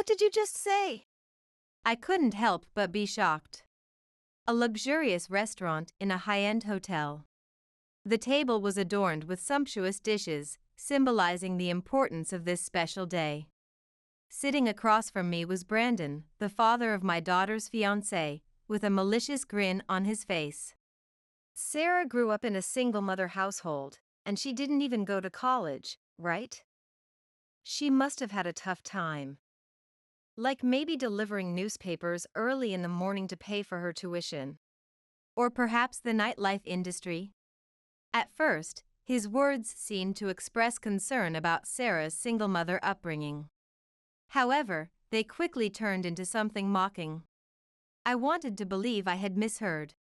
did you just say? I couldn't help but be shocked. A luxurious restaurant in a high-end hotel. The table was adorned with sumptuous dishes, symbolizing the importance of this special day. Sitting across from me was Brandon, the father of my daughter's fiancé, with a malicious grin on his face. Sarah grew up in a single-mother household, and she didn't even go to college, right? She must have had a tough time. Like maybe delivering newspapers early in the morning to pay for her tuition. Or perhaps the nightlife industry? At first, his words seemed to express concern about Sarah's single-mother upbringing. However, they quickly turned into something mocking. I wanted to believe I had misheard.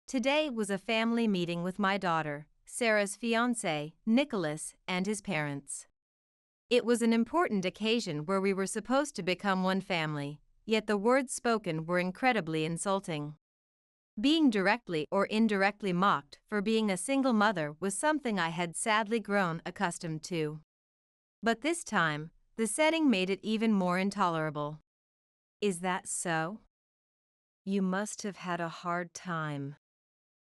Today was a family meeting with my daughter, Sarah's fiancé, Nicholas, and his parents. It was an important occasion where we were supposed to become one family, yet the words spoken were incredibly insulting. Being directly or indirectly mocked for being a single mother was something I had sadly grown accustomed to. But this time, the setting made it even more intolerable. Is that so? You must have had a hard time.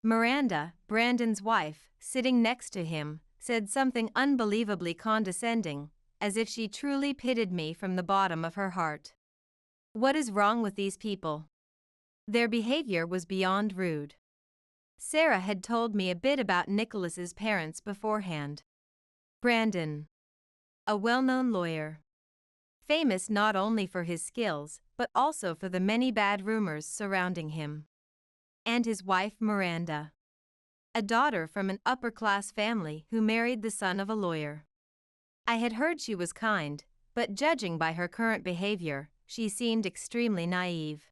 Miranda, Brandon's wife, sitting next to him, said something unbelievably condescending, as if she truly pitied me from the bottom of her heart. What is wrong with these people? Their behavior was beyond rude. Sarah had told me a bit about Nicholas's parents beforehand. Brandon, a well-known lawyer, famous not only for his skills, but also for the many bad rumors surrounding him. And his wife Miranda, a daughter from an upper-class family who married the son of a lawyer. I had heard she was kind, but judging by her current behavior, she seemed extremely naive.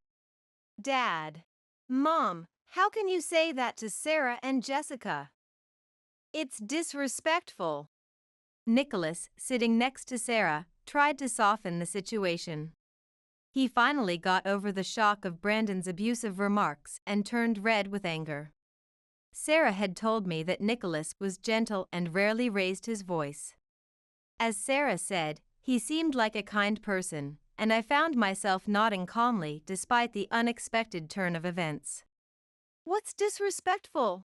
Dad, Mom, how can you say that to Sarah and Jessica? It's disrespectful. Nicholas, sitting next to Sarah, tried to soften the situation. He finally got over the shock of Brandon's abusive remarks and turned red with anger. Sarah had told me that Nicholas was gentle and rarely raised his voice. As Sarah said, he seemed like a kind person, and I found myself nodding calmly despite the unexpected turn of events. What's disrespectful?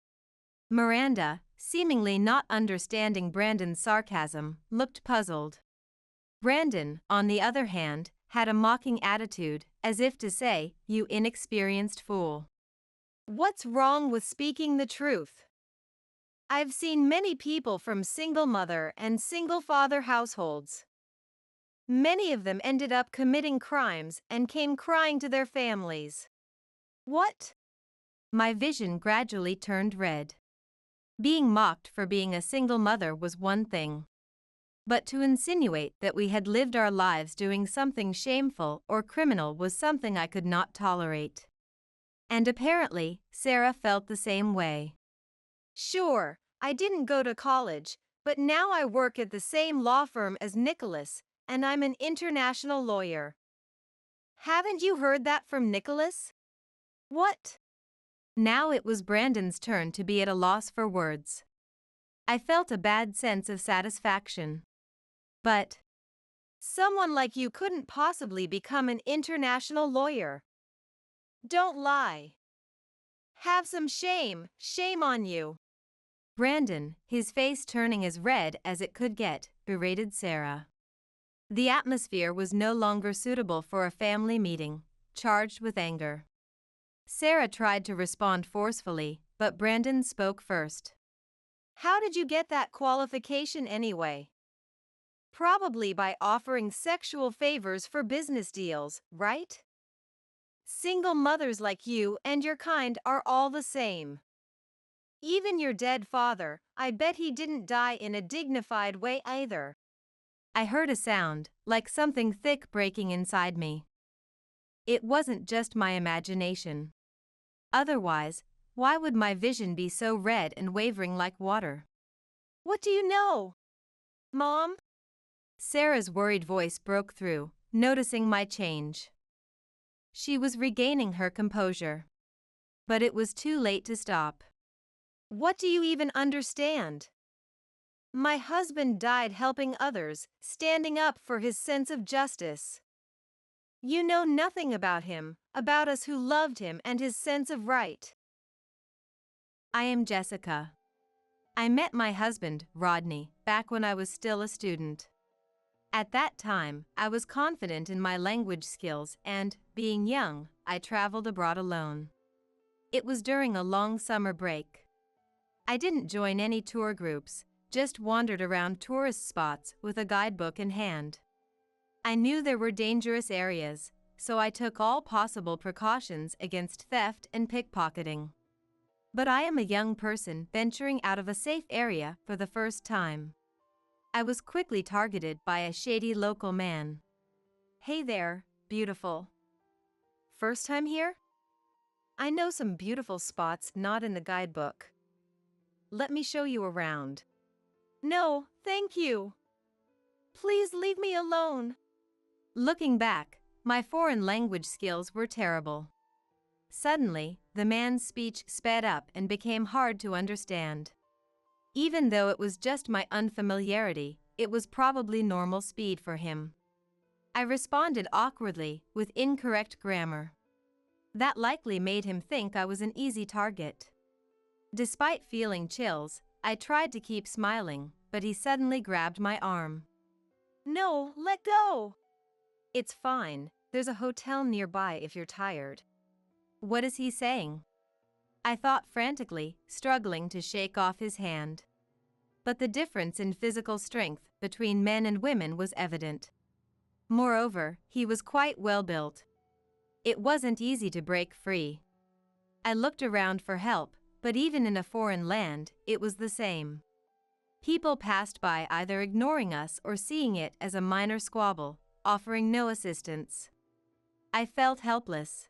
Miranda, seemingly not understanding Brandon's sarcasm, looked puzzled. Brandon, on the other hand, had a mocking attitude, as if to say, "You inexperienced fool. What's wrong with speaking the truth? I've seen many people from single-mother and single-father households. Many of them ended up committing crimes and came crying to their families. What?" My vision gradually turned red. Being mocked for being a single mother was one thing. But to insinuate that we had lived our lives doing something shameful or criminal was something I could not tolerate. And apparently, Sarah felt the same way. Sure, I didn't go to college, but now I work at the same law firm as Nicholas, and I'm an international lawyer. Haven't you heard that from Nicholas? What? Now it was Brandon's turn to be at a loss for words. I felt a bad sense of satisfaction. But someone like you couldn't possibly become an international lawyer. Don't lie. Have some shame, shame on you. Brandon, his face turning as red as it could get, berated Sarah. The atmosphere was no longer suitable for a family meeting, charged with anger. Sarah tried to respond forcefully, but Brandon spoke first. How did you get that qualification anyway? Probably by offering sexual favors for business deals, right? Single mothers like you and your kind are all the same. Even your dead father, I bet he didn't die in a dignified way either. I heard a sound, like something thick breaking inside me. It wasn't just my imagination. Otherwise, why would my vision be so red and wavering like water? What do you know, Mom? Sarah's worried voice broke through, noticing my change. She was regaining her composure. But it was too late to stop. What do you even understand? My husband died helping others, standing up for his sense of justice. You know nothing about him, about us who loved him and his sense of right. I am Jessica. I met my husband, Rodney, back when I was still a student. At that time, I was confident in my language skills and, being young, I traveled abroad alone. It was during a long summer break. I didn't join any tour groups, just wandered around tourist spots with a guidebook in hand. I knew there were dangerous areas, so I took all possible precautions against theft and pickpocketing. But I am a young person venturing out of a safe area for the first time. I was quickly targeted by a shady local man. Hey there, beautiful. First time here? I know some beautiful spots not in the guidebook. Let me show you around. No, thank you. Please leave me alone. Looking back, my foreign language skills were terrible. Suddenly, the man's speech sped up and became hard to understand. Even though it was just my unfamiliarity, it was probably normal speed for him. I responded awkwardly, with incorrect grammar. That likely made him think I was an easy target. Despite feeling chills, I tried to keep smiling, but he suddenly grabbed my arm. No, let go. It's fine, there's a hotel nearby if you're tired. What is he saying? I thought frantically, struggling to shake off his hand. But the difference in physical strength between men and women was evident. Moreover, he was quite well built. It wasn't easy to break free. I looked around for help, but even in a foreign land, it was the same. People passed by either ignoring us or seeing it as a minor squabble, offering no assistance. I felt helpless.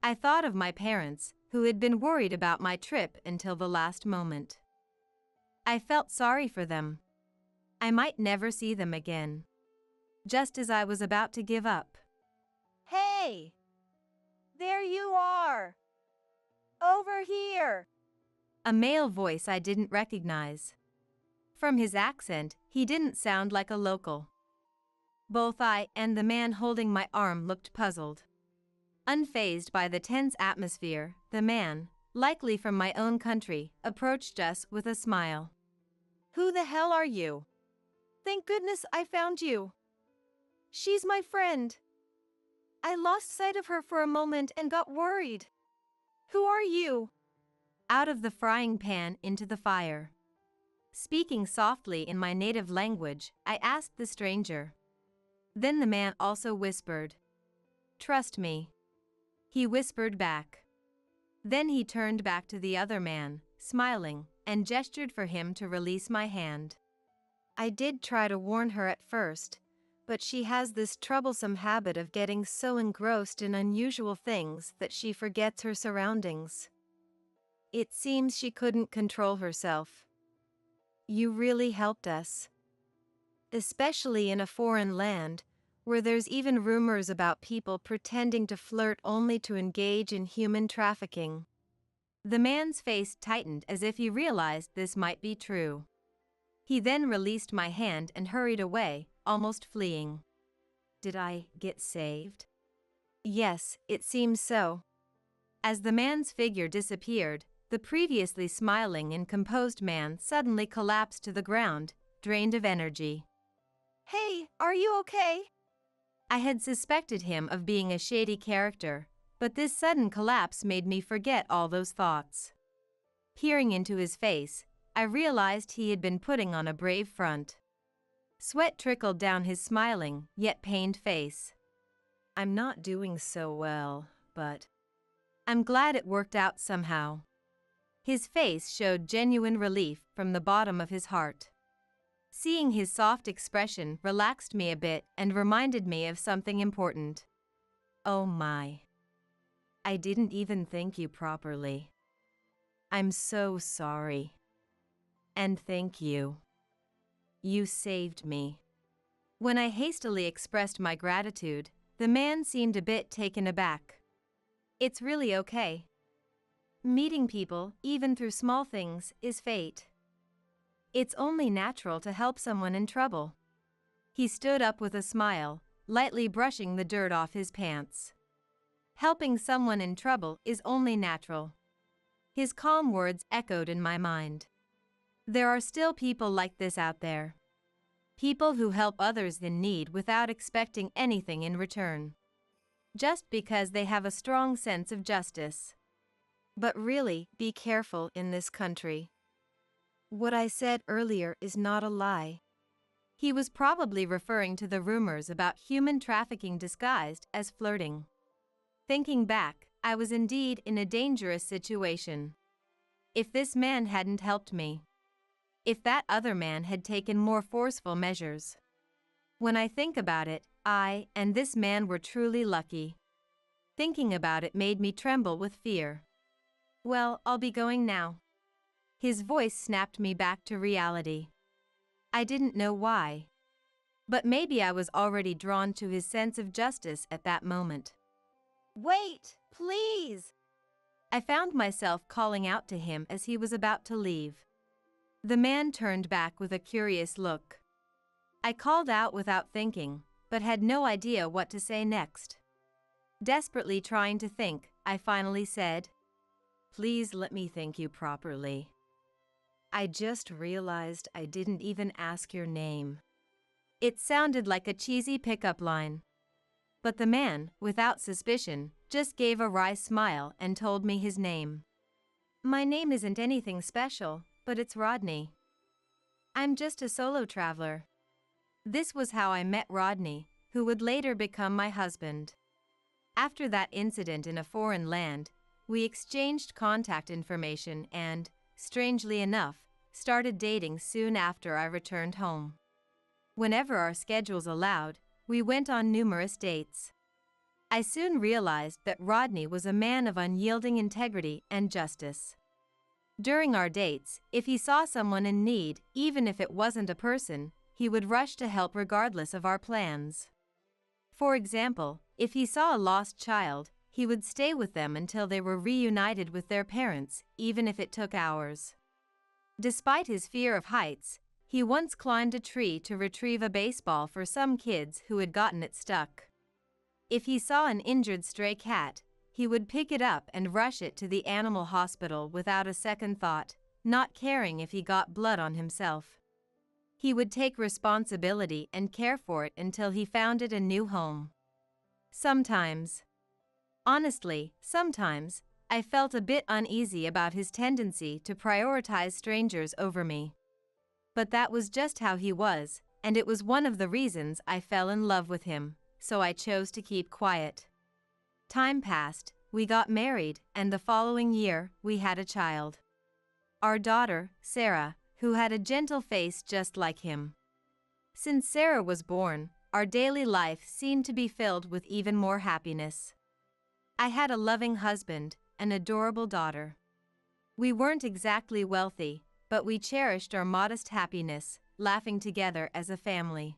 I thought of my parents, who had been worried about my trip until the last moment. I felt sorry for them. I might never see them again. Just as I was about to give up. Hey! There you are! Over here! A male voice I didn't recognize. From his accent, he didn't sound like a local. Both I and the man holding my arm looked puzzled. Unfazed by the tense atmosphere, the man, likely from my own country, approached us with a smile. Who the hell are you? Thank goodness I found you. She's my friend. I lost sight of her for a moment and got worried. Who are you? Out of the frying pan into the fire. Speaking softly in my native language, I asked the stranger. Then the man also whispered. Trust me. He whispered back. Then he turned back to the other man, smiling, and gestured for him to release my hand. I did try to warn her at first, but she has this troublesome habit of getting so engrossed in unusual things that she forgets her surroundings. It seems she couldn't control herself. You really helped us. Especially in a foreign land, where there's even rumors about people pretending to flirt only to engage in human trafficking. The man's face tightened as if he realized this might be true. He then released my hand and hurried away, almost fleeing. Did I get saved? Yes, it seems so. As the man's figure disappeared, the previously smiling and composed man suddenly collapsed to the ground, drained of energy. Hey, are you okay? I had suspected him of being a shady character, but this sudden collapse made me forget all those thoughts. Peering into his face, I realized he had been putting on a brave front. Sweat trickled down his smiling, yet pained face. I'm not doing so well, but I'm glad it worked out somehow. His face showed genuine relief from the bottom of his heart. Seeing his soft expression relaxed me a bit and reminded me of something important. Oh my. I didn't even thank you properly. I'm so sorry. And thank you. You saved me. When I hastily expressed my gratitude, the man seemed a bit taken aback. It's really okay. Meeting people, even through small things, is fate. It's only natural to help someone in trouble. He stood up with a smile, lightly brushing the dirt off his pants. Helping someone in trouble is only natural. His calm words echoed in my mind. There are still people like this out there. People who help others in need without expecting anything in return. Just because they have a strong sense of justice. But really, be careful in this country. What I said earlier is not a lie. He was probably referring to the rumors about human trafficking disguised as flirting. Thinking back, I was indeed in a dangerous situation. If this man hadn't helped me. If that other man had taken more forceful measures. When I think about it, I and this man were truly lucky. Thinking about it made me tremble with fear. Well, I'll be going now. His voice snapped me back to reality. I didn't know why. But maybe I was already drawn to his sense of justice at that moment. Wait, please! I found myself calling out to him as he was about to leave. The man turned back with a curious look. I called out without thinking, but had no idea what to say next. Desperately trying to think, I finally said, "Please let me thank you properly. I just realized I didn't even ask your name." It sounded like a cheesy pickup line. But the man, without suspicion, just gave a wry smile and told me his name. My name isn't anything special, but it's Rodney. I'm just a solo traveler. This was how I met Rodney, who would later become my husband. After that incident in a foreign land, we exchanged contact information and, strangely enough, started dating soon after I returned home. Whenever our schedules allowed, we went on numerous dates. I soon realized that Rodney was a man of unyielding integrity and justice. During our dates, if he saw someone in need, even if it wasn't a person, he would rush to help regardless of our plans. For example, if he saw a lost child, he would stay with them until they were reunited with their parents, even if it took hours. Despite his fear of heights, he once climbed a tree to retrieve a baseball for some kids who had gotten it stuck. If he saw an injured stray cat, he would pick it up and rush it to the animal hospital without a second thought, not caring if he got blood on himself. He would take responsibility and care for it until he found it a new home. Honestly, sometimes, I felt a bit uneasy about his tendency to prioritize strangers over me. But that was just how he was, and it was one of the reasons I fell in love with him, so I chose to keep quiet. Time passed, we got married, and the following year, we had a child. Our daughter, Sarah, who had a gentle face just like him. Since Sarah was born, our daily life seemed to be filled with even more happiness. I had a loving husband, an adorable daughter. We weren't exactly wealthy, but we cherished our modest happiness, laughing together as a family.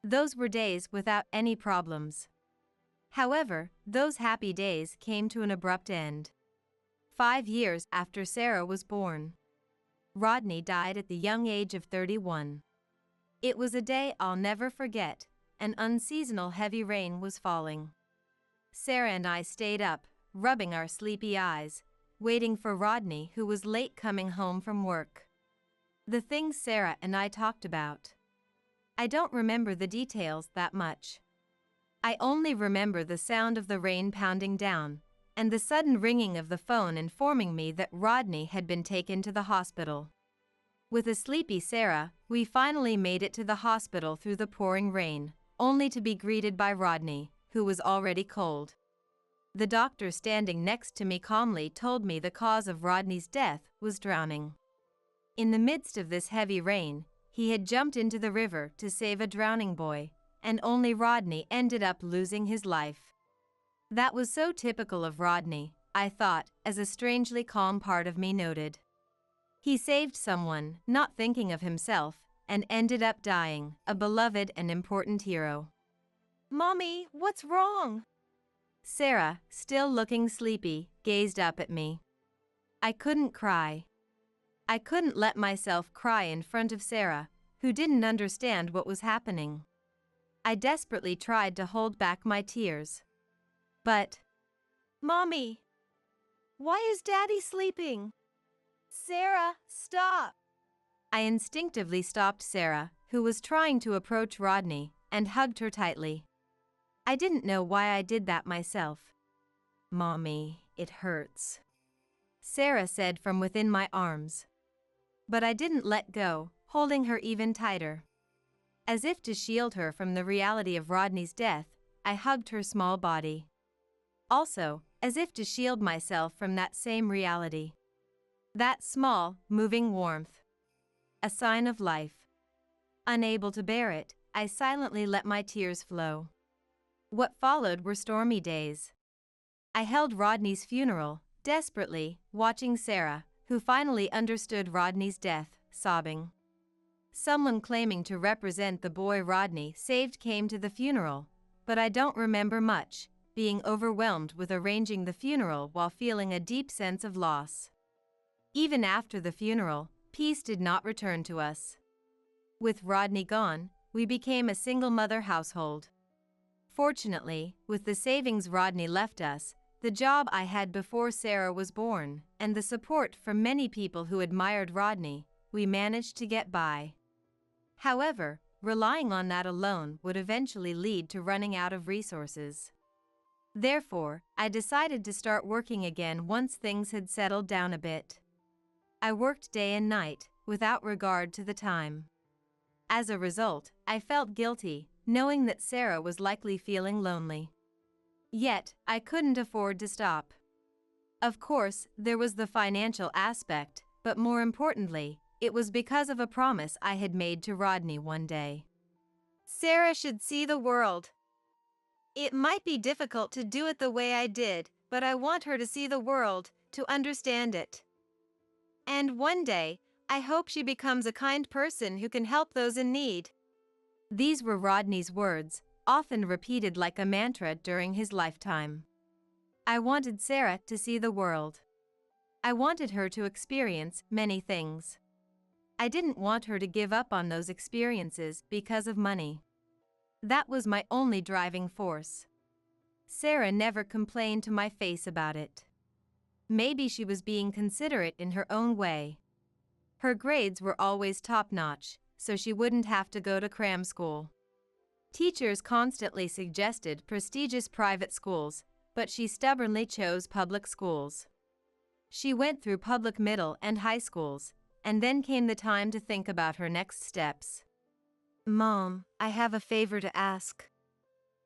Those were days without any problems. However, those happy days came to an abrupt end. 5 years after Sarah was born, Rodney died at the young age of 31. It was a day I'll never forget. An unseasonal heavy rain was falling. Sarah and I stayed up, rubbing our sleepy eyes, waiting for Rodney, who was late coming home from work. The things Sarah and I talked about. I don't remember the details that much. I only remember the sound of the rain pounding down, and the sudden ringing of the phone informing me that Rodney had been taken to the hospital. With a sleepy Sarah, we finally made it to the hospital through the pouring rain, only to be greeted by Rodney, who was already cold. The doctor standing next to me calmly told me the cause of Rodney's death was drowning. In the midst of this heavy rain, he had jumped into the river to save a drowning boy, and only Rodney ended up losing his life. That was so typical of Rodney, I thought, as a strangely calm part of me noted. He saved someone, not thinking of himself, and ended up dying, a beloved and important hero. Mommy, what's wrong? Sarah, still looking sleepy, gazed up at me. I couldn't cry. I couldn't let myself cry in front of Sarah, who didn't understand what was happening. I desperately tried to hold back my tears. But, Mommy, why is Daddy sleeping? Sarah, stop! I instinctively stopped Sarah, who was trying to approach Rodney, and hugged her tightly. I didn't know why I did that myself. Mommy, it hurts, Sarah said from within my arms. But I didn't let go, holding her even tighter. As if to shield her from the reality of Rodney's death, I hugged her small body. Also, as if to shield myself from that same reality. That small, moving warmth. A sign of life. Unable to bear it, I silently let my tears flow. What followed were stormy days. I held Rodney's funeral, desperately, watching Sarah, who finally understood Rodney's death, sobbing. Someone claiming to represent the boy Rodney saved came to the funeral, but I don't remember much, being overwhelmed with arranging the funeral while feeling a deep sense of loss. Even after the funeral, peace did not return to us. With Rodney gone, we became a single-mother household. Fortunately, with the savings Rodney left us, the job I had before Sarah was born, and the support from many people who admired Rodney, we managed to get by. However, relying on that alone would eventually lead to running out of resources. Therefore, I decided to start working again once things had settled down a bit. I worked day and night, without regard to the time. As a result, I felt guilty, knowing that Sarah was likely feeling lonely. Yet, I couldn't afford to stop. Of course, there was the financial aspect, but more importantly, it was because of a promise I had made to Rodney one day. Sarah should see the world. It might be difficult to do it the way I did, but I want her to see the world, to understand it. And one day, I hope she becomes a kind person who can help those in need. These were Rodney's words, often repeated like a mantra during his lifetime. I wanted Sarah to see the world. I wanted her to experience many things. I didn't want her to give up on those experiences because of money. That was my only driving force. Sarah never complained to my face about it. Maybe she was being considerate in her own way. Her grades were always top-notch, so she wouldn't have to go to cram school. Teachers constantly suggested prestigious private schools, but she stubbornly chose public schools. She went through public middle and high schools, and then came the time to think about her next steps. Mom, I have a favor to ask.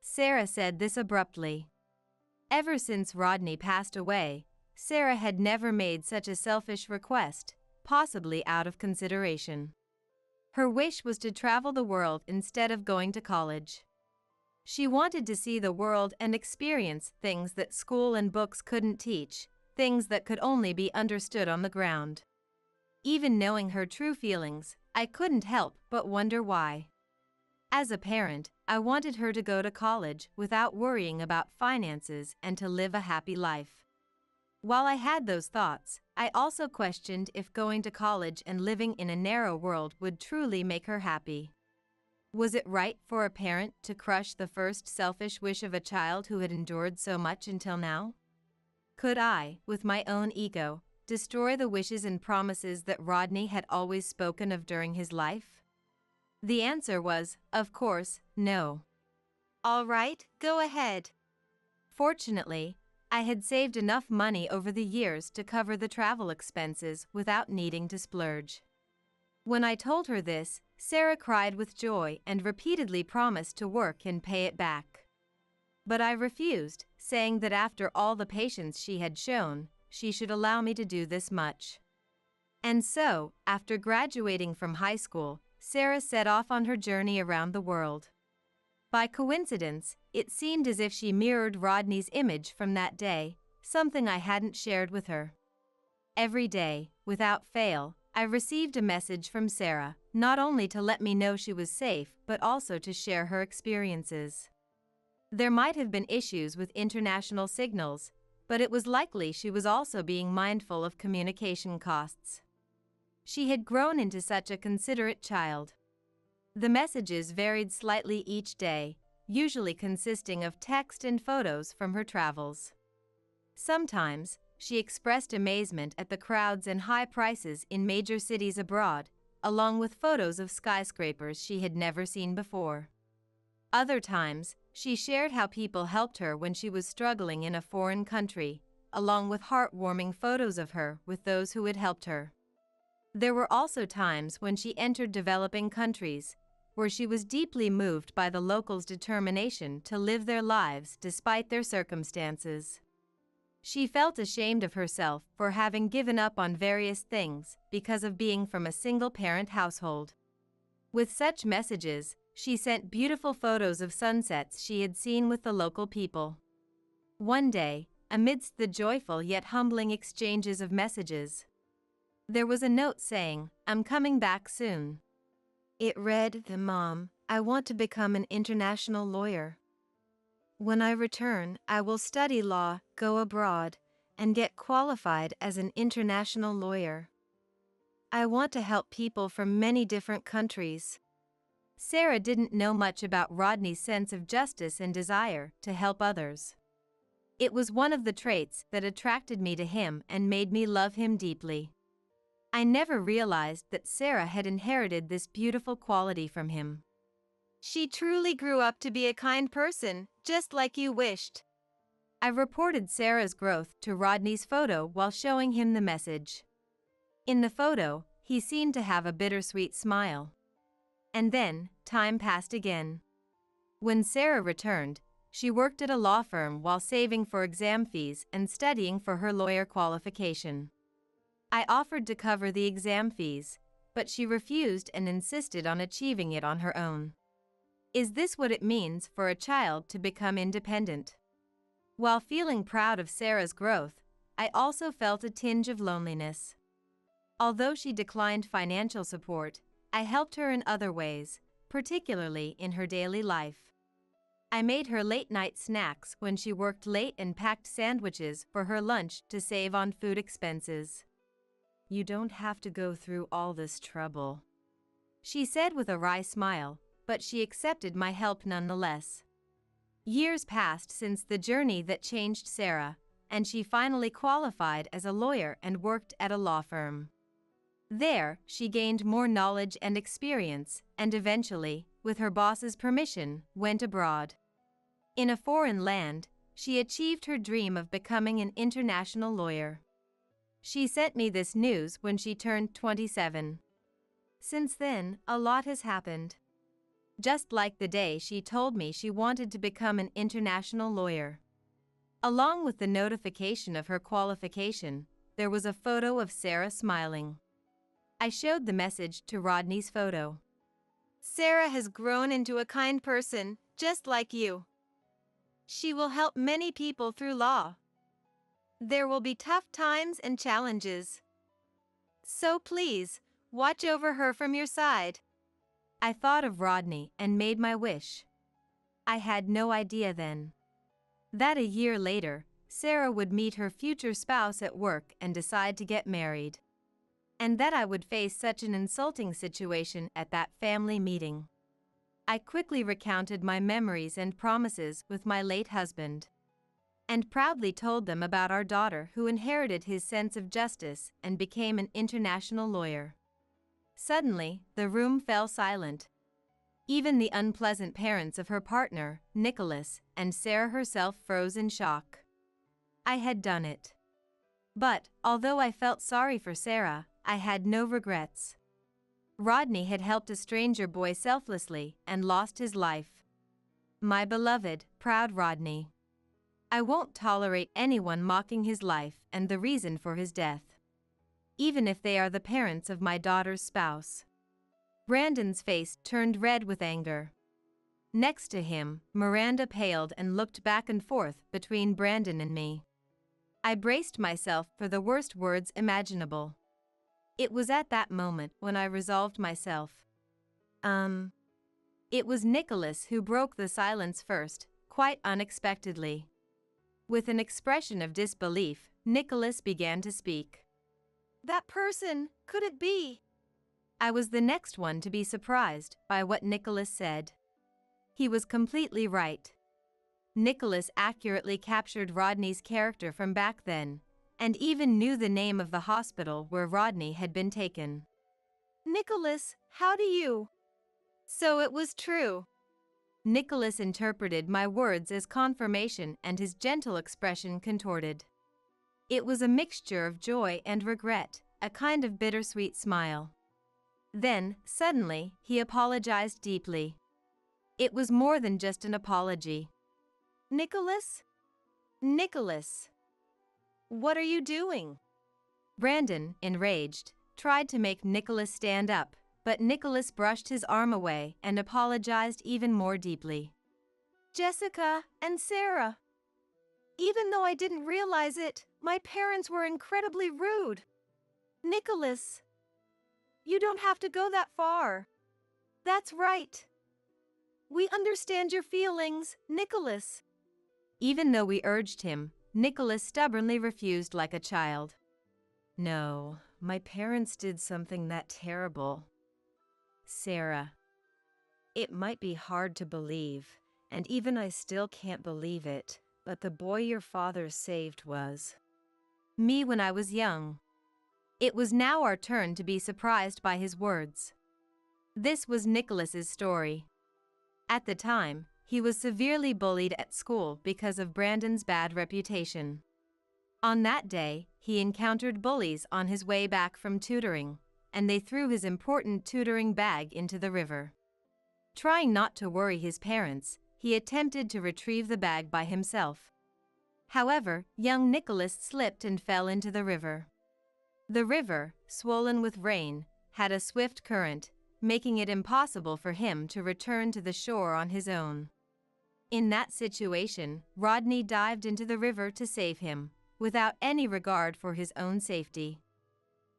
Sarah said this abruptly. Ever since Rodney passed away, Sarah had never made such a selfish request, possibly out of consideration. Her wish was to travel the world instead of going to college. She wanted to see the world and experience things that school and books couldn't teach, things that could only be understood on the ground. Even knowing her true feelings, I couldn't help but wonder why. As a parent, I wanted her to go to college without worrying about finances and to live a happy life. While I had those thoughts, I also questioned if going to college and living in a narrow world would truly make her happy. Was it right for a parent to crush the first selfish wish of a child who had endured so much until now? Could I, with my own ego, destroy the wishes and promises that Rodney had always spoken of during his life? The answer was, of course, no. All right, go ahead. Fortunately, I had saved enough money over the years to cover the travel expenses without needing to splurge. When I told her this, Sarah cried with joy and repeatedly promised to work and pay it back. But I refused, saying that after all the patience she had shown, she should allow me to do this much. And so, after graduating from high school, Sarah set off on her journey around the world. By coincidence, it seemed as if she mirrored Rodney's image from that day, something I hadn't shared with her. Every day, without fail, I received a message from Sarah, not only to let me know she was safe but also to share her experiences. There might have been issues with international signals, but it was likely she was also being mindful of communication costs. She had grown into such a considerate child. The messages varied slightly each day, usually consisting of text and photos from her travels. Sometimes, she expressed amazement at the crowds and high prices in major cities abroad, along with photos of skyscrapers she had never seen before. Other times, she shared how people helped her when she was struggling in a foreign country, along with heartwarming photos of her with those who had helped her. There were also times when she entered developing countries, where she was deeply moved by the locals' determination to live their lives despite their circumstances. She felt ashamed of herself for having given up on various things because of being from a single-parent household. With such messages, she sent beautiful photos of sunsets she had seen with the local people. One day, amidst the joyful yet humbling exchanges of messages, there was a note saying, "I'm coming back soon." It read, "Mom, I want to become an international lawyer. When I return, I will study law, go abroad, and get qualified as an international lawyer. I want to help people from many different countries." Sarah didn't know much about Rodney's sense of justice and desire to help others. It was one of the traits that attracted me to him and made me love him deeply. I never realized that Sarah had inherited this beautiful quality from him. She truly grew up to be a kind person, just like you wished. I reported Sarah's growth to Rodney's photo while showing him the message. In the photo, he seemed to have a bittersweet smile. And then, time passed again. When Sarah returned, she worked at a law firm while saving for exam fees and studying for her lawyer qualification. I offered to cover the exam fees, but she refused and insisted on achieving it on her own. Is this what it means for a child to become independent? While feeling proud of Sarah's growth, I also felt a tinge of loneliness. Although she declined financial support, I helped her in other ways, particularly in her daily life. I made her late-night snacks when she worked late and packed sandwiches for her lunch to save on food expenses. "You don't have to go through all this trouble," she said with a wry smile, but she accepted my help nonetheless. Years passed since the journey that changed Sarah, and she finally qualified as a lawyer and worked at a law firm. There, she gained more knowledge and experience, and eventually, with her boss's permission, went abroad. In a foreign land, she achieved her dream of becoming an international lawyer. She sent me this news when she turned 27. Since then, a lot has happened. Just like the day she told me she wanted to become an international lawyer. Along with the notification of her qualification, there was a photo of Sarah smiling. I showed the message to Rodney's photo. "Sarah has grown into a kind person, just like you. She will help many people through law. There will be tough times and challenges. So please, watch over her from your side." I thought of Rodney and made my wish. I had no idea then that a year later, Sarah would meet her future spouse at work and decide to get married. And that I would face such an insulting situation at that family meeting. I quickly recounted my memories and promises with my late husband, and proudly told them about our daughter who inherited his sense of justice and became an international lawyer. Suddenly, the room fell silent. Even the unpleasant parents of her partner, Nicholas, and Sarah herself froze in shock. I had done it. But, although I felt sorry for Sarah, I had no regrets. Rodney had helped a stranger boy selflessly and lost his life. My beloved, proud Rodney. I won't tolerate anyone mocking his life and the reason for his death, even if they are the parents of my daughter's spouse. Brandon's face turned red with anger. Next to him, Miranda paled and looked back and forth between Brandon and me. I braced myself for the worst words imaginable. It was at that moment when I resolved myself. It was Nicholas who broke the silence first, quite unexpectedly. With an expression of disbelief, Nicholas began to speak. "That person, could it be?" I was the next one to be surprised by what Nicholas said. He was completely right. Nicholas accurately captured Rodney's character from back then, and even knew the name of the hospital where Rodney had been taken. Nicholas, how do you? So it was true. Nicholas interpreted my words as confirmation, and his gentle expression contorted. It was a mixture of joy and regret, a kind of bittersweet smile. Then, suddenly, he apologized deeply. It was more than just an apology. Nicholas? Nicholas. What are you doing? Brandon, enraged, tried to make Nicholas stand up, but Nicholas brushed his arm away and apologized even more deeply. Jessica and Sarah. Even though I didn't realize it, my parents were incredibly rude. Nicholas. You don't have to go that far. That's right. We understand your feelings, Nicholas. Even though we urged him, Nicholas stubbornly refused like a child. No, my parents did something that terrible. Sarah. It might be hard to believe, and even I still can't believe it, but the boy your father saved was me when I was young. It was now our turn to be surprised by his words. This was Nicholas's story. At the time, he was severely bullied at school because of Brandon's bad reputation. On that day, he encountered bullies on his way back from tutoring, and they threw his important tutoring bag into the river. Trying not to worry his parents, he attempted to retrieve the bag by himself. However, young Nicholas slipped and fell into the river. The river, swollen with rain, had a swift current, making it impossible for him to return to the shore on his own. In that situation, Rodney dived into the river to save him, without any regard for his own safety.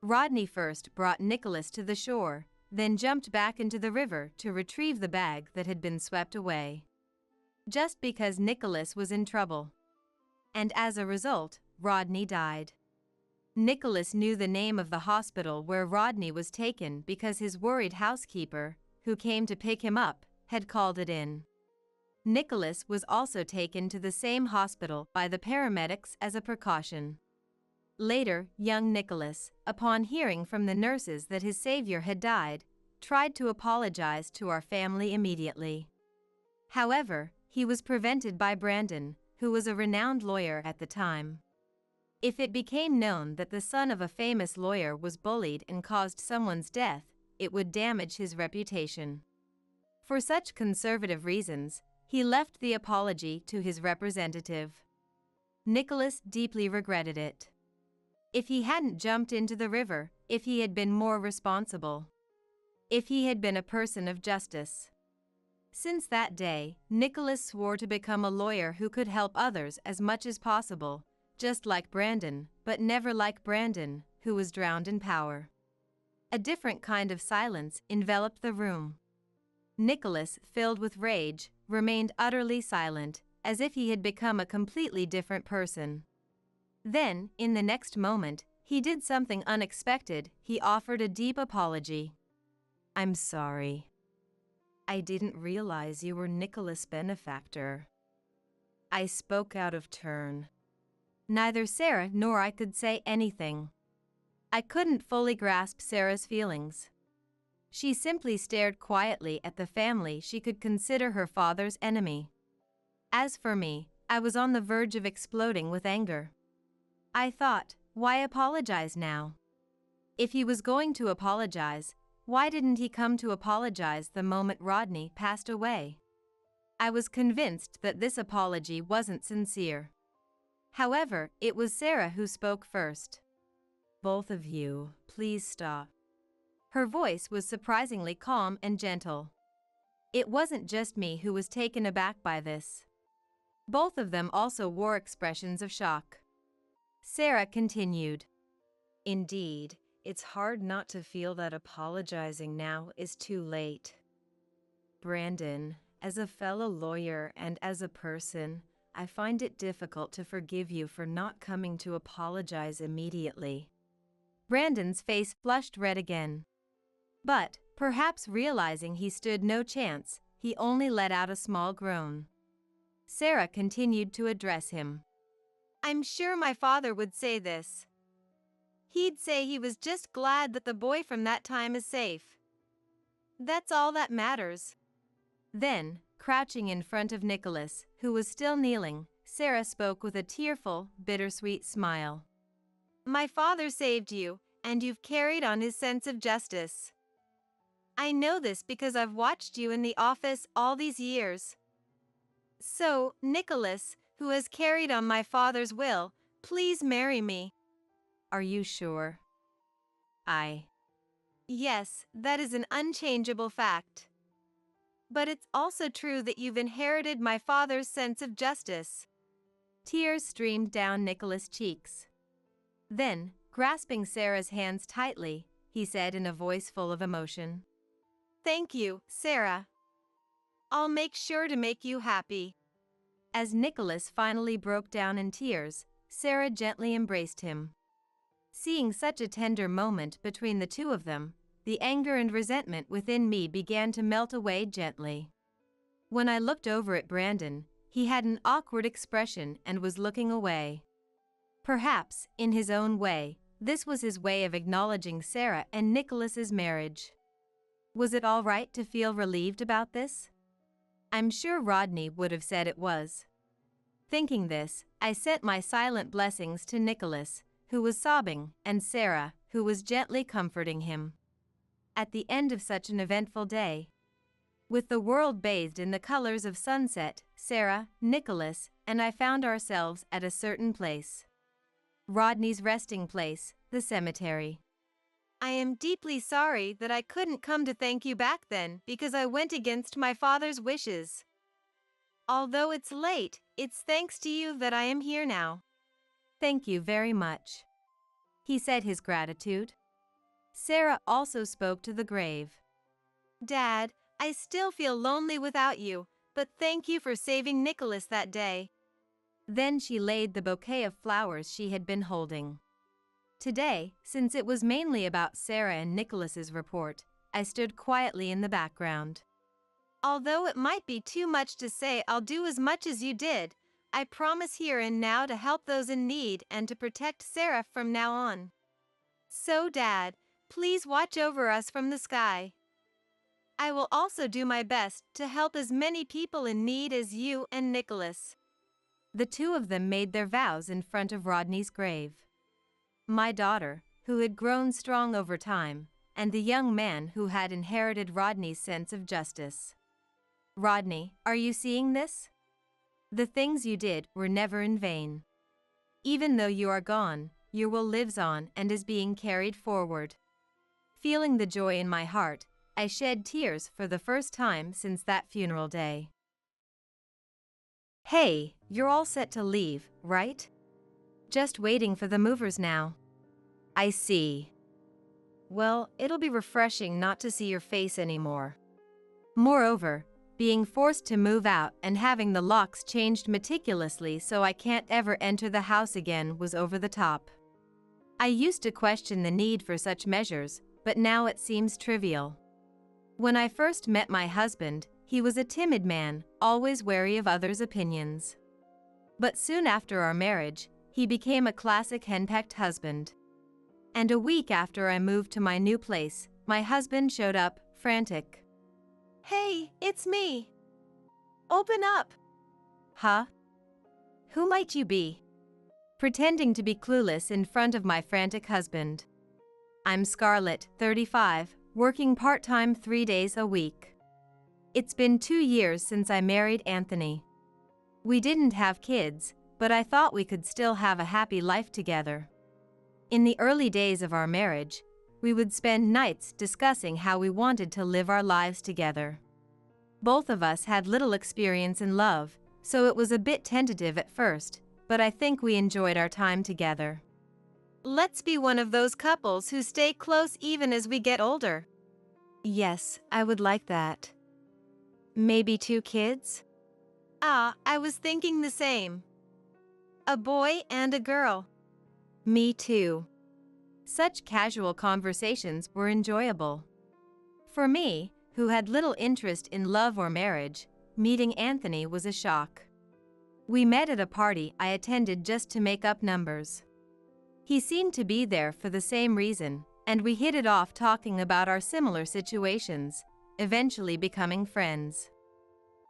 Rodney first brought Nicholas to the shore, then jumped back into the river to retrieve the bag that had been swept away. Just because Nicholas was in trouble. And as a result, Rodney died. Nicholas knew the name of the hospital where Rodney was taken because his worried housekeeper, who came to pick him up, had called it in. Nicholas was also taken to the same hospital by the paramedics as a precaution. Later, young Nicholas, upon hearing from the nurses that his savior had died, tried to apologize to our family immediately. However, he was prevented by Brandon, who was a renowned lawyer at the time. If it became known that the son of a famous lawyer was bullied and caused someone's death, it would damage his reputation. For such conservative reasons, he left the apology to his representative. Nicholas deeply regretted it. If he hadn't jumped into the river, if he had been more responsible, if he had been a person of justice. Since that day, Nicholas swore to become a lawyer who could help others as much as possible, just like Brandon, but never like Brandon, who was drowned in power. A different kind of silence enveloped the room. Nicholas, filled with rage, remained utterly silent, as if he had become a completely different person. Then, in the next moment, he did something unexpected. He offered a deep apology. I'm sorry. I didn't realize you were Nicholas' benefactor. I spoke out of turn. Neither Sarah nor I could say anything. I couldn't fully grasp Sarah's feelings. She simply stared quietly at the family she could consider her father's enemy. As for me, I was on the verge of exploding with anger. I thought, why apologize now? If he was going to apologize, why didn't he come to apologize the moment Rodney passed away? I was convinced that this apology wasn't sincere. However, it was Sarah who spoke first. Both of you, please stop. Her voice was surprisingly calm and gentle. It wasn't just me who was taken aback by this. Both of them also wore expressions of shock. Sarah continued. Indeed, it's hard not to feel that apologizing now is too late. Brandon, as a fellow lawyer and as a person, I find it difficult to forgive you for not coming to apologize immediately. Brandon's face flushed red again. But, perhaps realizing he stood no chance, he only let out a small groan. Sarah continued to address him. I'm sure my father would say this. He'd say he was just glad that the boy from that time is safe. That's all that matters. Then, crouching in front of Nicholas, who was still kneeling, Sarah spoke with a tearful, bittersweet smile. My father saved you, and you've carried on his sense of justice. I know this because I've watched you in the office all these years. So, Nicholas, who has carried on my father's will, please marry me. Are you sure? Yes, that is an unchangeable fact. But it's also true that you've inherited my father's sense of justice. Tears streamed down Nicholas' cheeks. Then, grasping Sarah's hands tightly, he said in a voice full of emotion. Thank you, Sarah. I'll make sure to make you happy. As Nicholas finally broke down in tears, Sarah gently embraced him. Seeing such a tender moment between the two of them, the anger and resentment within me began to melt away gently. When I looked over at Brandon, he had an awkward expression and was looking away. Perhaps, in his own way, this was his way of acknowledging Sarah and Nicholas's marriage. Was it all right to feel relieved about this? I'm sure Rodney would have said it was. Thinking this, I sent my silent blessings to Nicholas, who was sobbing, and Sarah, who was gently comforting him. At the end of such an eventful day, with the world bathed in the colors of sunset, Sarah, Nicholas, and I found ourselves at a certain place. Rodney's resting place, the cemetery. I am deeply sorry that I couldn't come to thank you back then because I went against my father's wishes. Although it's late, it's thanks to you that I am here now. Thank you very much. He said his gratitude. Sarah also spoke to the grave. Dad, I still feel lonely without you, but thank you for saving Nicholas that day. Then she laid the bouquet of flowers she had been holding. Today, since it was mainly about Sarah and Nicholas's report, I stood quietly in the background. Although it might be too much to say I'll do as much as you did, I promise here and now to help those in need and to protect Sarah from now on. So Dad, please watch over us from the sky. I will also do my best to help as many people in need as you and Nicholas. The two of them made their vows in front of Rodney's grave. My daughter, who had grown strong over time, and the young man who had inherited Rodney's sense of justice. Rodney, are you seeing this? The things you did were never in vain. Even though you are gone, your will lives on and is being carried forward. Feeling the joy in my heart, I shed tears for the first time since that funeral day. Hey, you're all set to leave, right? Just waiting for the movers now. I see. Well, it'll be refreshing not to see your face anymore. Moreover, being forced to move out and having the locks changed meticulously so I can't ever enter the house again was over the top. I used to question the need for such measures, but now it seems trivial. When I first met my husband, he was a timid man, always wary of others' opinions. But soon after our marriage, he became a classic henpecked husband. And a week after I moved to my new place, my husband showed up, frantic. Hey, it's me. Open up. Huh? Who might you be? Pretending to be clueless in front of my frantic husband. I'm Scarlet, 35, working part-time 3 days a week. It's been 2 years since I married Anthony. We didn't have kids, but I thought we could still have a happy life together. In the early days of our marriage, we would spend nights discussing how we wanted to live our lives together. Both of us had little experience in love, so it was a bit tentative at first, but I think we enjoyed our time together. Let's be one of those couples who stay close even as we get older. Yes, I would like that. Maybe 2 kids? I was thinking the same. A boy and a girl. Me too. Such casual conversations were enjoyable. For me, who had little interest in love or marriage, meeting Anthony was a shock. We met at a party I attended just to make up numbers. He seemed to be there for the same reason, and we hit it off talking about our similar situations, eventually becoming friends.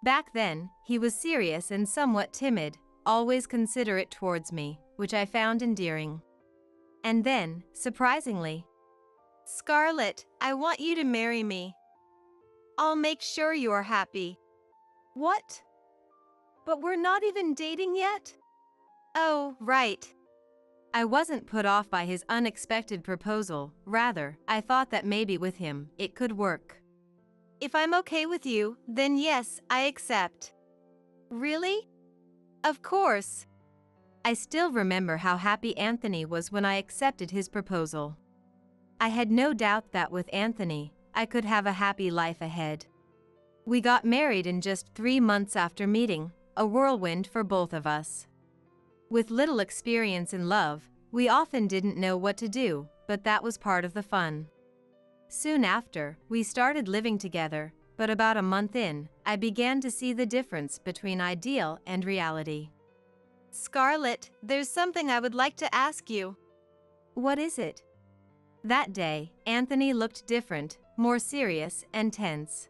Back then, he was serious and somewhat timid, always considerate towards me, which I found endearing. And then, surprisingly, Scarlet, I want you to marry me. I'll make sure you are happy. What? But we're not even dating yet? Oh, right. I wasn't put off by his unexpected proposal, rather, I thought that maybe with him, it could work. If I'm okay with you, then yes, I accept. Really? Of course. I still remember how happy Anthony was when I accepted his proposal. I had no doubt that with Anthony, I could have a happy life ahead. We got married in just 3 months after meeting, a whirlwind for both of us. With little experience in love, we often didn't know what to do, but that was part of the fun. Soon after, we started living together, but about a month in, I began to see the difference between ideal and reality. Scarlet, there's something I would like to ask you. What is it? That day, Anthony looked different, more serious and tense.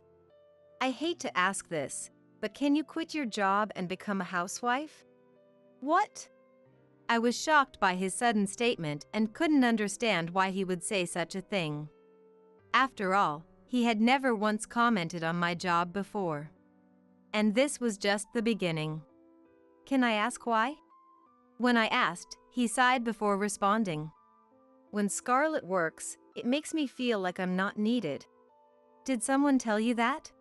I hate to ask this, but can you quit your job and become a housewife? What? I was shocked by his sudden statement and couldn't understand why he would say such a thing. After all, he had never once commented on my job before. And this was just the beginning. Can I ask why? When I asked, he sighed before responding. When Scarlet works, it makes me feel like I'm not needed. Did someone tell you that?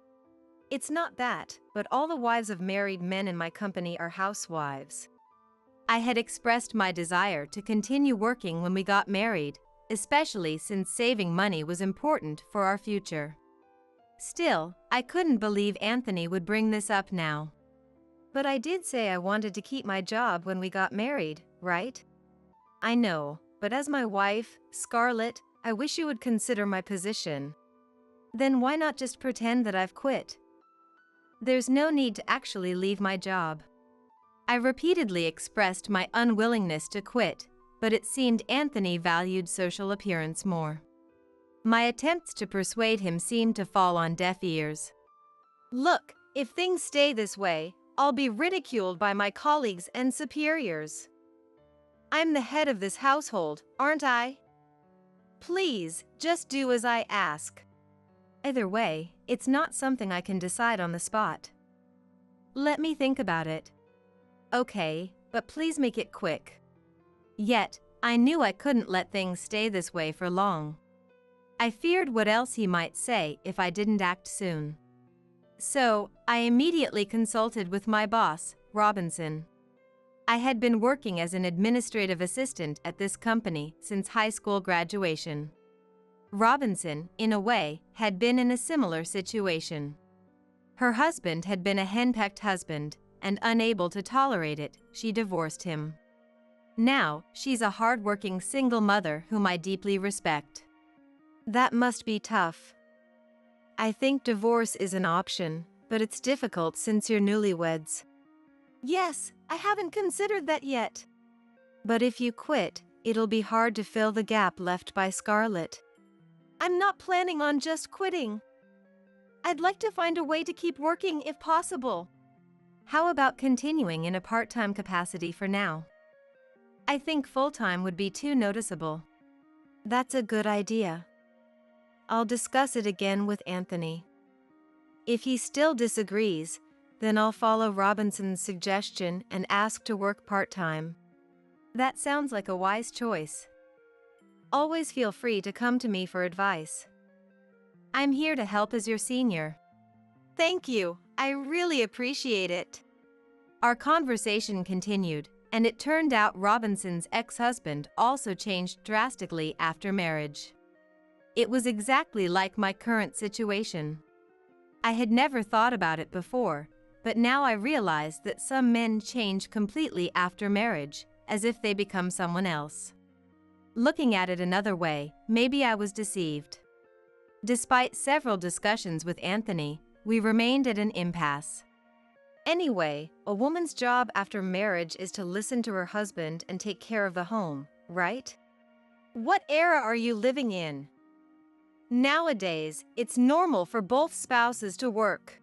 It's not that, but all the wives of married men in my company are housewives. I had expressed my desire to continue working when we got married, especially since saving money was important for our future. Still, I couldn't believe Anthony would bring this up now. But I did say I wanted to keep my job when we got married, right? I know, but as my wife, Scarlet, I wish you would consider my position. Then why not just pretend that I've quit? There's no need to actually leave my job. I repeatedly expressed my unwillingness to quit, but it seemed Anthony valued social appearance more. My attempts to persuade him seemed to fall on deaf ears. Look, if things stay this way, I'll be ridiculed by my colleagues and superiors. I'm the head of this household, aren't I? Please, just do as I ask. Either way, it's not something I can decide on the spot. Let me think about it. Okay, but please make it quick. Yet, I knew I couldn't let things stay this way for long. I feared what else he might say if I didn't act soon. So, I immediately consulted with my boss, Robinson. I had been working as an administrative assistant at this company since high school graduation. Robinson, in a way, had been in a similar situation. Her husband had been a henpecked husband, and unable to tolerate it, she divorced him. Now, she's a hard-working single mother whom I deeply respect. That must be tough. I think divorce is an option, but it's difficult since you're newlyweds. Yes, I haven't considered that yet. But if you quit, it'll be hard to fill the gap left by Scarlet. I'm not planning on just quitting. I'd like to find a way to keep working if possible. How about continuing in a part-time capacity for now? I think full-time would be too noticeable. That's a good idea. I'll discuss it again with Anthony. If he still disagrees, then I'll follow Robinson's suggestion and ask to work part-time. That sounds like a wise choice. Always feel free to come to me for advice. I'm here to help as your senior. Thank you, I really appreciate it. Our conversation continued, and it turned out Robinson's ex-husband also changed drastically after marriage. It was exactly like my current situation. I had never thought about it before, but now I realized that some men change completely after marriage, as if they become someone else. Looking at it another way, maybe I was deceived. Despite several discussions with Anthony, we remained at an impasse. Anyway, a woman's job after marriage is to listen to her husband and take care of the home, right? What era are you living in? Nowadays, it's normal for both spouses to work.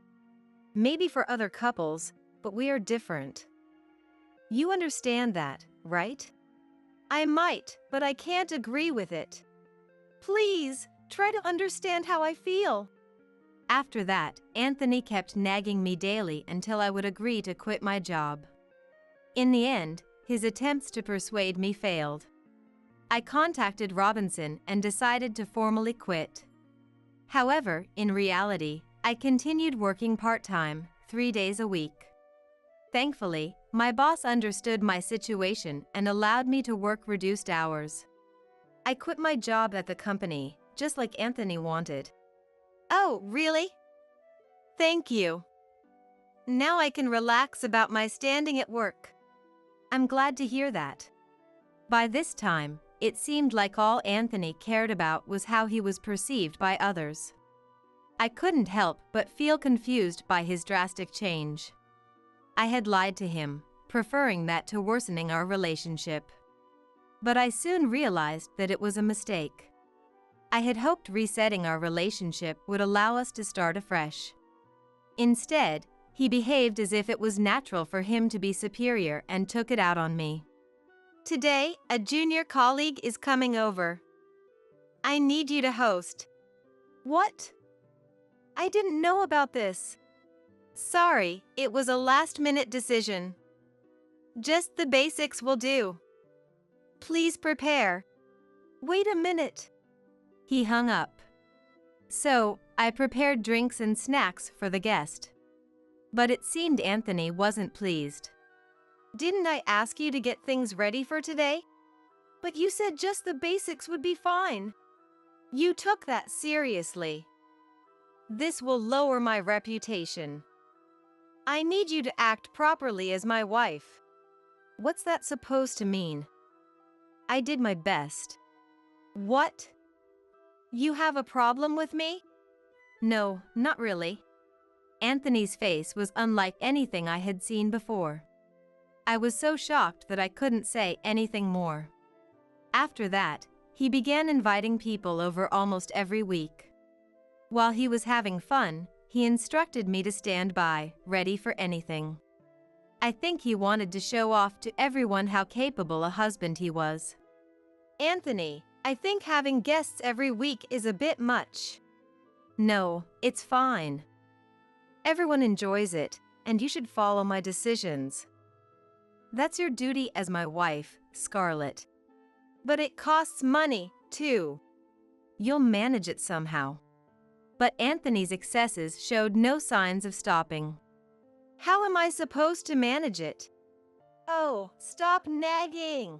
Maybe for other couples, but we are different. You understand that, right? I might, but I can't agree with it. Please, try to understand how I feel. After that, Anthony kept nagging me daily until I would agree to quit my job. In the end, his attempts to persuade me failed. I contacted Robinson and decided to formally quit. However, in reality, I continued working part-time, 3 days a week. Thankfully, my boss understood my situation and allowed me to work reduced hours. I quit my job at the company, just like Anthony wanted. Oh, really? Thank you. Now I can relax about my standing at work. I'm glad to hear that. By this time, it seemed like all Anthony cared about was how he was perceived by others. I couldn't help but feel confused by his drastic change. I had lied to him, preferring that to worsening our relationship. But I soon realized that it was a mistake. I had hoped resetting our relationship would allow us to start afresh. Instead, he behaved as if it was natural for him to be superior and took it out on me. Today, a junior colleague is coming over. I need you to host. What? I didn't know about this. Sorry, it was a last-minute decision. Just the basics will do. Please prepare. Wait a minute. He hung up. So, I prepared drinks and snacks for the guest. But it seemed Anthony wasn't pleased. Didn't I ask you to get things ready for today? But you said just the basics would be fine. You took that seriously. This will lower my reputation. I need you to act properly as my wife. What's that supposed to mean? I did my best. What? You have a problem with me? No, not really. Anthony's face was unlike anything I had seen before. I was so shocked that I couldn't say anything more. After that, he began inviting people over almost every week. While he was having fun, he instructed me to stand by, ready for anything. I think he wanted to show off to everyone how capable a husband he was. Anthony, I think having guests every week is a bit much. No, it's fine. Everyone enjoys it, and you should follow my decisions. That's your duty as my wife, Scarlet. But it costs money, too. You'll manage it somehow. But Anthony's excesses showed no signs of stopping. How am I supposed to manage it? Oh, stop nagging.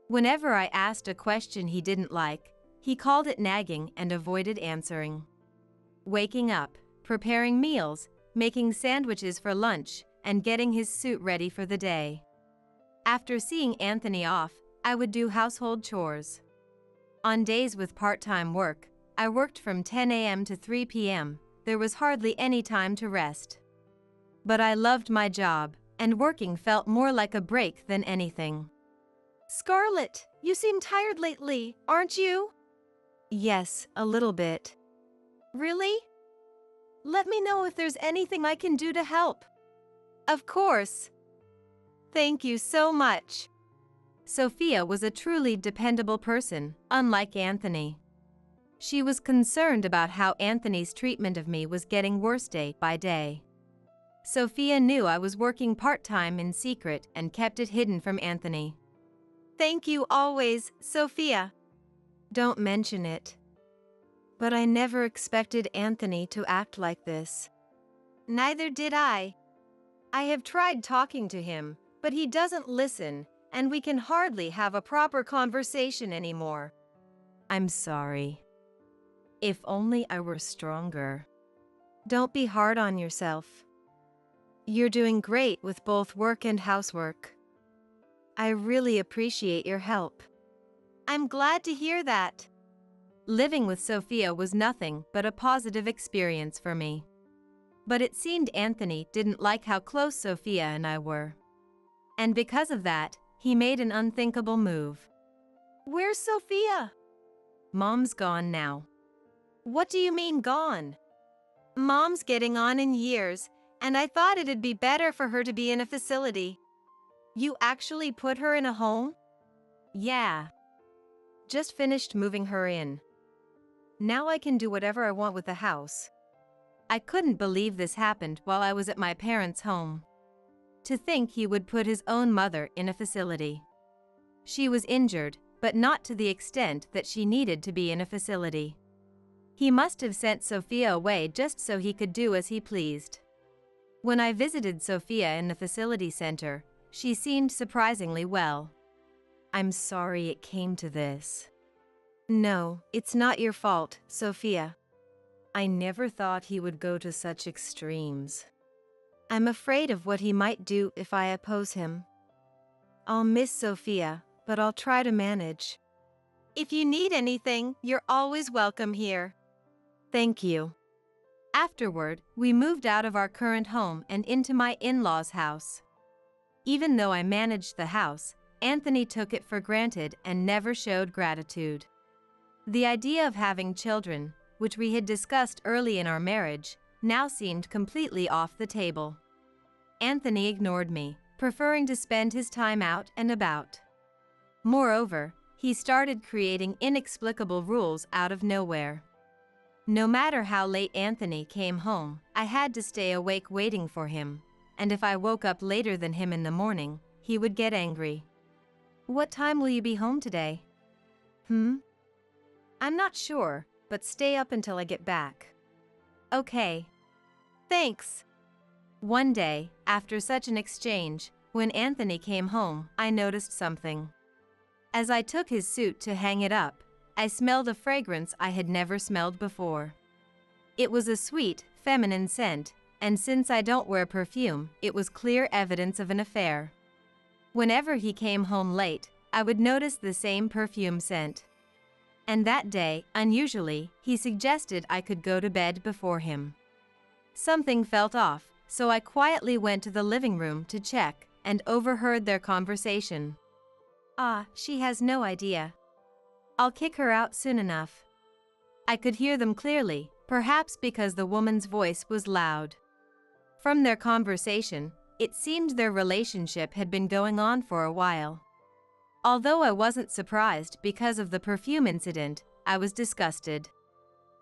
Whenever I asked a question he didn't like, he called it nagging and avoided answering. Waking up, preparing meals, making sandwiches for lunch, and getting his suit ready for the day. After seeing Anthony off, I would do household chores. On days with part-time work, I worked from 10 a.m. to 3 p.m. There was hardly any time to rest. But I loved my job, and working felt more like a break than anything. Scarlet, you seem tired lately, aren't you? Yes, a little bit. Really? Let me know if there's anything I can do to help. Of course. Thank you so much. Sophia was a truly dependable person, unlike Anthony. She was concerned about how Anthony's treatment of me was getting worse day by day. Sophia knew I was working part-time in secret and kept it hidden from Anthony. Thank you always, Sophia. Don't mention it. But I never expected Anthony to act like this. Neither did I. I have tried talking to him, but he doesn't listen, and we can hardly have a proper conversation anymore. I'm sorry. If only I were stronger. Don't be hard on yourself. You're doing great with both work and housework. I really appreciate your help. I'm glad to hear that. Living with Sophia was nothing but a positive experience for me. But it seemed Anthony didn't like how close Sophia and I were. And because of that, he made an unthinkable move. Where's Sophia? Mom's gone now. What do you mean gone? Mom's getting on in years, and I thought it'd be better for her to be in a facility. You actually put her in a home? Yeah. Just finished moving her in. Now I can do whatever I want with the house. I couldn't believe this happened while I was at my parents' home. To think he would put his own mother in a facility. She was injured, but not to the extent that she needed to be in a facility. He must have sent Sophia away just so he could do as he pleased. When I visited Sophia in the facility center, she seemed surprisingly well. I'm sorry it came to this. No, it's not your fault, Sophia. I never thought he would go to such extremes. I'm afraid of what he might do if I oppose him. I'll miss Sophia, but I'll try to manage. If you need anything, you're always welcome here. Thank you. Afterward, we moved out of our current home and into my in-laws' house. Even though I managed the house, Anthony took it for granted and never showed gratitude. The idea of having children, which we had discussed early in our marriage, now seemed completely off the table. Anthony ignored me, preferring to spend his time out and about. Moreover, he started creating inexplicable rules out of nowhere. No matter how late Anthony came home, I had to stay awake waiting for him, and if I woke up later than him in the morning, he would get angry. What time will you be home today? I'm not sure, but stay up until I get back. Okay. Thanks. One day, after such an exchange, when Anthony came home, I noticed something. As I took his suit to hang it up, I smelled a fragrance I had never smelled before. It was a sweet, feminine scent, and since I don't wear perfume, it was clear evidence of an affair. Whenever he came home late, I would notice the same perfume scent. And that day, unusually, he suggested I could go to bed before him. Something felt off, so I quietly went to the living room to check and overheard their conversation. She has no idea. I'll kick her out soon enough. I could hear them clearly, perhaps because the woman's voice was loud. From their conversation, it seemed their relationship had been going on for a while. Although I wasn't surprised because of the perfume incident, I was disgusted.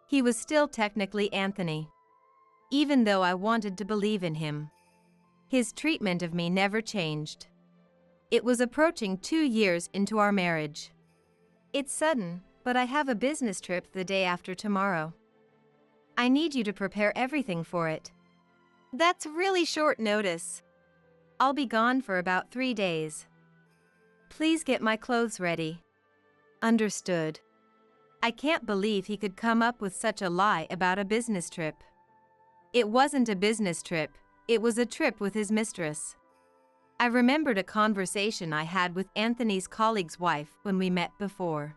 He was still technically Anthony. Even though I wanted to believe in him. His treatment of me never changed. It was approaching 2 years into our marriage. It's sudden, but I have a business trip the day after tomorrow. I need you to prepare everything for it. That's really short notice. I'll be gone for about 3 days. Please get my clothes ready. Understood. I can't believe he could come up with such a lie about a business trip. It wasn't a business trip, it was a trip with his mistress. I remembered a conversation I had with Anthony's colleague's wife when we met before.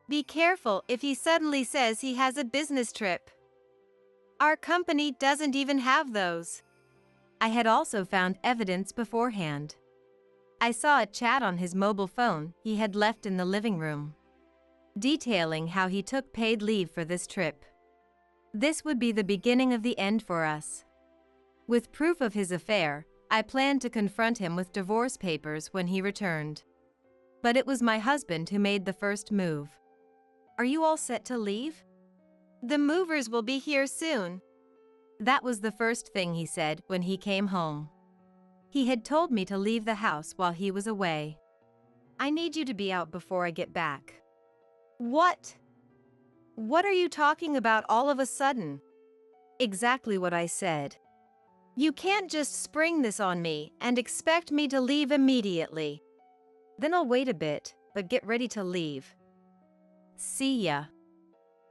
Be careful if he suddenly says he has a business trip. Our company doesn't even have those. I had also found evidence beforehand. I saw a chat on his mobile phone he had left in the living room, detailing how he took paid leave for this trip. This would be the beginning of the end for us. With proof of his affair, I planned to confront him with divorce papers when he returned. But it was my husband who made the first move. Are you all set to leave? The movers will be here soon. That was the first thing he said when he came home. He had told me to leave the house while he was away. I need you to be out before I get back. What? What are you talking about all of a sudden? Exactly what I said. You can't just spring this on me and expect me to leave immediately. Then I'll wait a bit, but get ready to leave. See ya.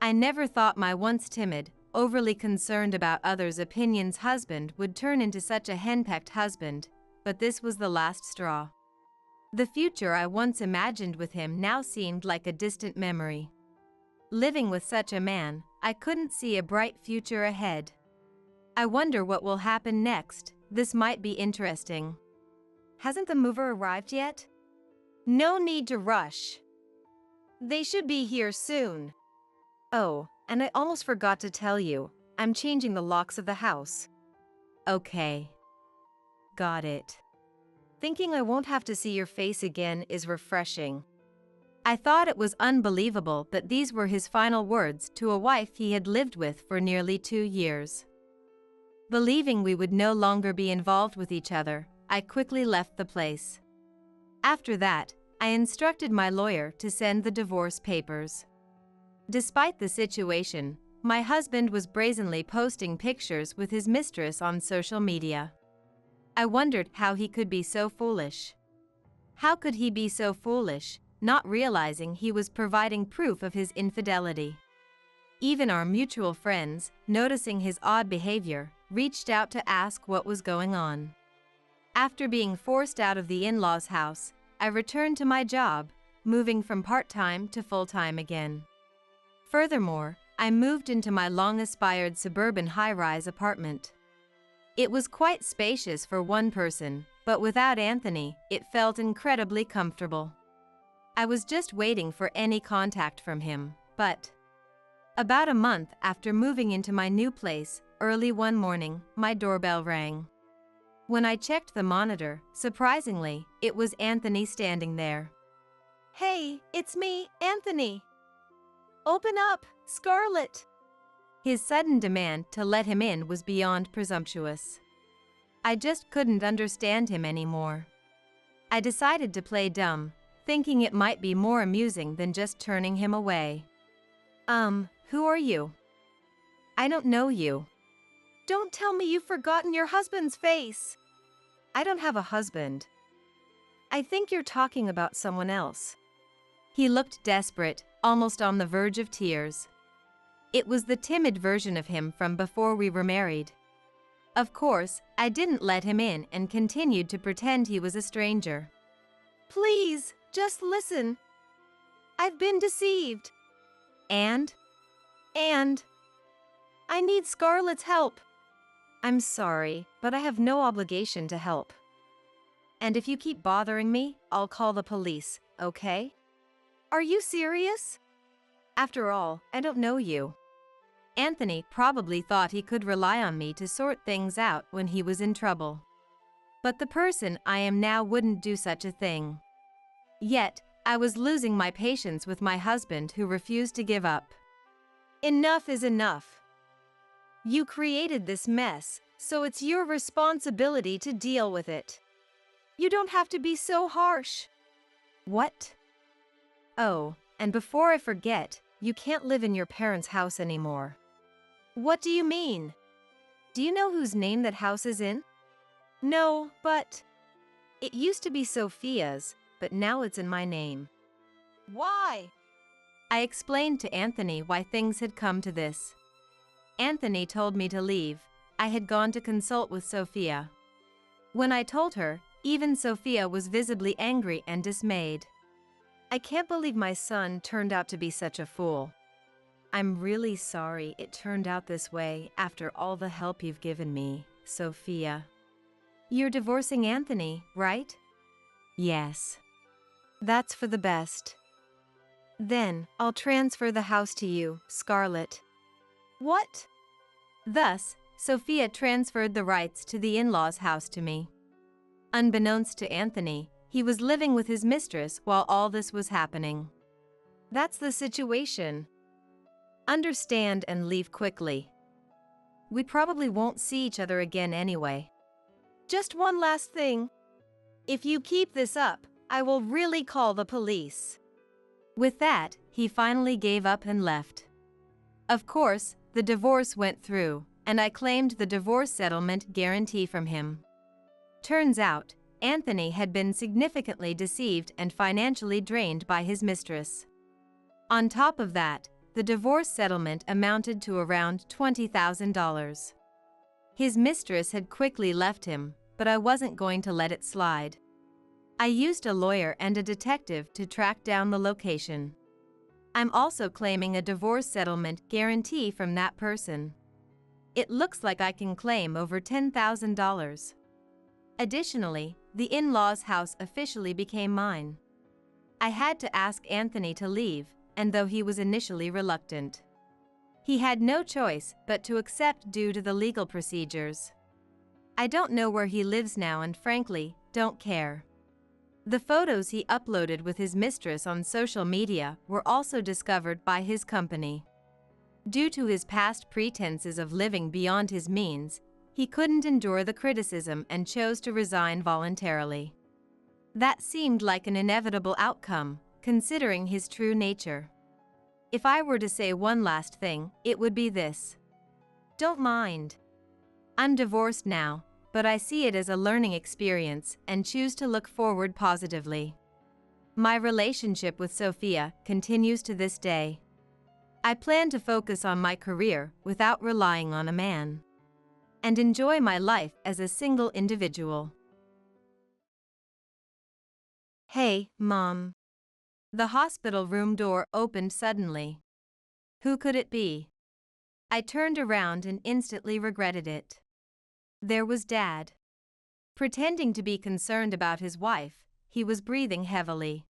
I never thought my once timid, overly concerned about others' opinions husband would turn into such a henpecked husband, but this was the last straw. The future I once imagined with him now seemed like a distant memory. Living with such a man, I couldn't see a bright future ahead. I wonder what will happen next. This might be interesting. Hasn't the mover arrived yet? No need to rush. They should be here soon. Oh, and I almost forgot to tell you, I'm changing the locks of the house. Okay. Got it. Thinking I won't have to see your face again is refreshing. I thought it was unbelievable that these were his final words to a wife he had lived with for nearly 2 years. Believing we would no longer be involved with each other, I quickly left the place. After that, I instructed my lawyer to send the divorce papers. Despite the situation, my husband was brazenly posting pictures with his mistress on social media. I wondered how he could be so foolish. How could he be so foolish, not realizing he was providing proof of his infidelity? Even our mutual friends, noticing his odd behavior, reached out to ask what was going on. After being forced out of the in-laws' house, I returned to my job, moving from part-time to full-time again. Furthermore, I moved into my long-aspired suburban high-rise apartment. It was quite spacious for one person, but without Anthony, it felt incredibly comfortable. I was just waiting for any contact from him, but about a month after moving into my new place, early one morning, my doorbell rang. When I checked the monitor, surprisingly, it was Anthony standing there. Hey, it's me, Anthony. Open up, Scarlet. His sudden demand to let him in was beyond presumptuous. I just couldn't understand him anymore. I decided to play dumb, thinking it might be more amusing than just turning him away. Who are you? I don't know you. Don't tell me you've forgotten your husband's face. I don't have a husband. I think you're talking about someone else. He looked desperate, almost on the verge of tears. It was the timid version of him from before we were married. Of course, I didn't let him in and continued to pretend he was a stranger. Please, just listen. I've been deceived. And I need Scarlet's help. I'm sorry, but I have no obligation to help. And if you keep bothering me, I'll call the police, okay? Are you serious? After all, I don't know you. Anthony probably thought he could rely on me to sort things out when he was in trouble. But the person I am now wouldn't do such a thing. Yet, I was losing my patience with my husband who refused to give up. Enough is enough. You created this mess, so it's your responsibility to deal with it. You don't have to be so harsh. What? Oh, and before I forget, you can't live in your parents' house anymore. What do you mean? Do you know whose name that house is in? No, but it used to be Sophia's, but now it's in my name. Why? I explained to Anthony why things had come to this. Anthony told me to leave. I had gone to consult with Sophia. When I told her, even Sophia was visibly angry and dismayed. I can't believe my son turned out to be such a fool. I'm really sorry it turned out this way after all the help you've given me, Sophia. You're divorcing Anthony, right? Yes. That's for the best. Then, I'll transfer the house to you, Scarlet. What? Thus, Sophia transferred the rights to the in-laws' house to me. Unbeknownst to Anthony, he was living with his mistress while all this was happening. That's the situation. Understand and leave quickly. We probably won't see each other again anyway. Just one last thing. If you keep this up, I will really call the police. With that, he finally gave up and left. Of course, the divorce went through, and I claimed the divorce settlement guarantee from him. Turns out, Anthony had been significantly deceived and financially drained by his mistress. On top of that, the divorce settlement amounted to around $20,000. His mistress had quickly left him, but I wasn't going to let it slide. I used a lawyer and a detective to track down the location. I'm also claiming a divorce settlement guarantee from that person. It looks like I can claim over $10,000. Additionally, the in-laws' house officially became mine. I had to ask Anthony to leave, and though he was initially reluctant, he had no choice but to accept due to the legal procedures. I don't know where he lives now and frankly, don't care. The photos he uploaded with his mistress on social media were also discovered by his company. Due to his past pretenses of living beyond his means, he couldn't endure the criticism and chose to resign voluntarily. That seemed like an inevitable outcome, considering his true nature. If I were to say one last thing, it would be this. Don't mind. I'm divorced now, but I see it as a learning experience and choose to look forward positively. My relationship with Sophia continues to this day. I plan to focus on my career without relying on a man, and enjoy my life as a single individual. Hey, Mom. The hospital room door opened suddenly. Who could it be? I turned around and instantly regretted it. There was Dad. Pretending to be concerned about his wife, he was breathing heavily.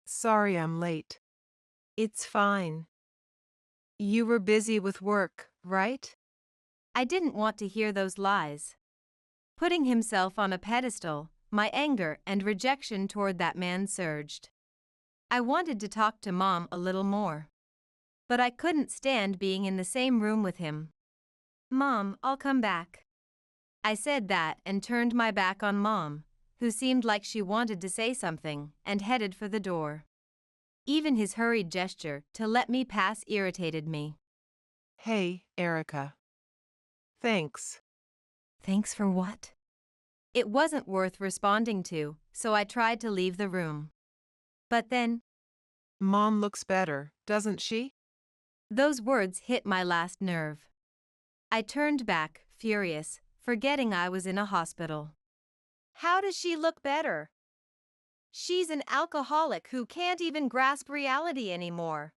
Sorry I'm late. It's fine. You were busy with work, right? I didn't want to hear those lies. Putting himself on a pedestal, my anger and rejection toward that man surged. I wanted to talk to Mom a little more, but I couldn't stand being in the same room with him. Mom, I'll come back. I said that and turned my back on Mom, who seemed like she wanted to say something, and headed for the door. Even his hurried gesture to let me pass irritated me. Hey, Erica. Thanks. Thanks for what? It wasn't worth responding to, so I tried to leave the room. But then, Mom looks better, doesn't she? those words hit my last nerve. I turned back, furious, forgetting I was in a hospital. How does she look better? She's an alcoholic who can't even grasp reality anymore.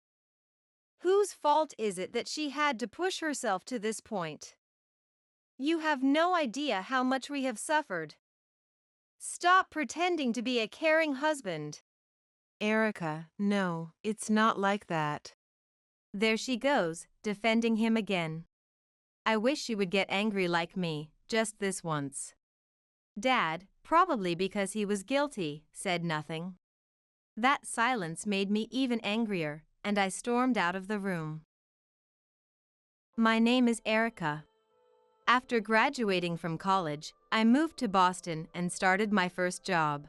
Whose fault is it that she had to push herself to this point? You have no idea how much we have suffered. Stop pretending to be a caring husband. Erica, no, it's not like that. There she goes, defending him again. I wish she would get angry like me, just this once. Dad, probably because he was guilty, said nothing. That silence made me even angrier, and I stormed out of the room. My name is Erica. After graduating from college, I moved to Boston and started my first job.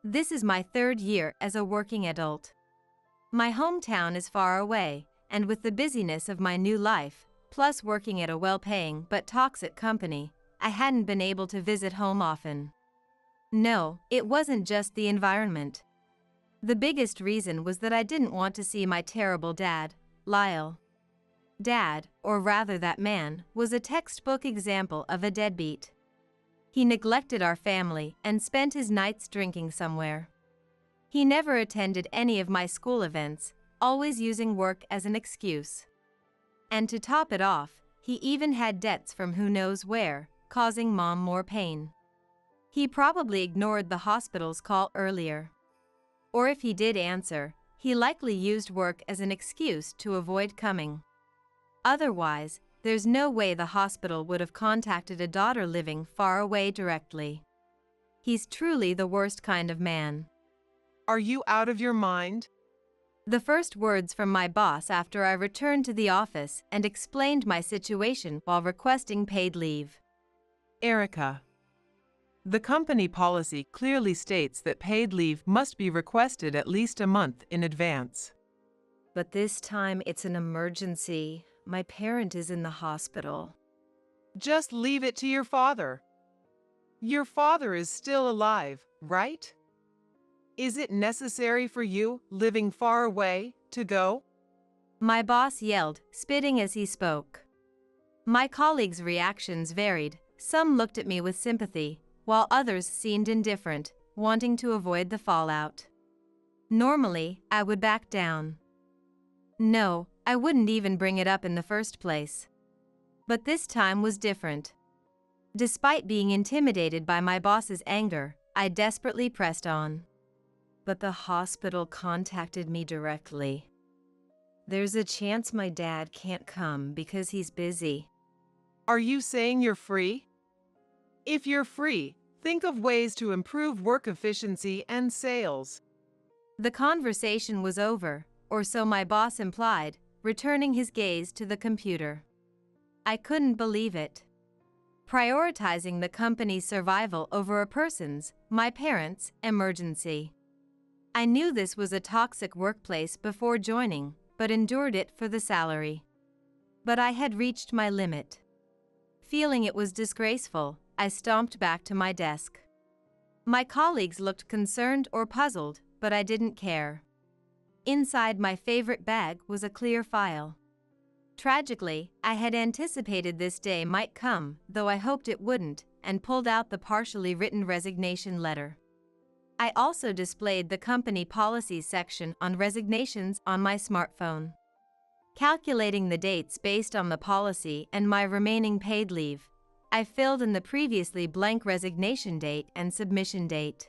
This is my third year as a working adult. My hometown is far away, and with the busyness of my new life, plus working at a well-paying but toxic company, I hadn't been able to visit home often. No, it wasn't just the environment. The biggest reason was that I didn't want to see my terrible dad, Lyle. Dad, or rather that man, was a textbook example of a deadbeat. He neglected our family and spent his nights drinking somewhere. He never attended any of my school events, always using work as an excuse. And to top it off, he even had debts from who knows where, causing Mom more pain. He probably ignored the hospital's call earlier. Or if he did answer, he likely used work as an excuse to avoid coming. Otherwise, there's no way the hospital would have contacted a daughter living far away directly. He's truly the worst kind of man. Are you out of your mind? The first words from my boss after I returned to the office and explained my situation while requesting paid leave. Erica. The company policy clearly states that paid leave must be requested at least a month in advance. But this time it's an emergency. My parent is in the hospital. Just leave it to your father. Your father is still alive, right? Is it necessary for you, living far away, to go? My boss yelled, spitting as he spoke. My colleagues' reactions varied. Some looked at me with sympathy, while others seemed indifferent, wanting to avoid the fallout. Normally, I would back down. No, I wouldn't even bring it up in the first place. But this time was different. Despite being intimidated by my boss's anger, I desperately pressed on. But the hospital contacted me directly. There's a chance my dad can't come because he's busy. Are you saying you're free? If you're free, think of ways to improve work efficiency and sales. The conversation was over, or so my boss implied, returning his gaze to the computer. I couldn't believe it. Prioritizing the company's survival over a person's, my parents', emergency. I knew this was a toxic workplace before joining, but endured it for the salary. But I had reached my limit. Feeling it was disgraceful, I stomped back to my desk. My colleagues looked concerned or puzzled, but I didn't care. Inside my favorite bag was a clear file. Tragically, I had anticipated this day might come, though I hoped it wouldn't, and pulled out the partially written resignation letter. I also displayed the company policies section on resignations on my smartphone. Calculating the dates based on the policy and my remaining paid leave, I filled in the previously blank resignation date and submission date.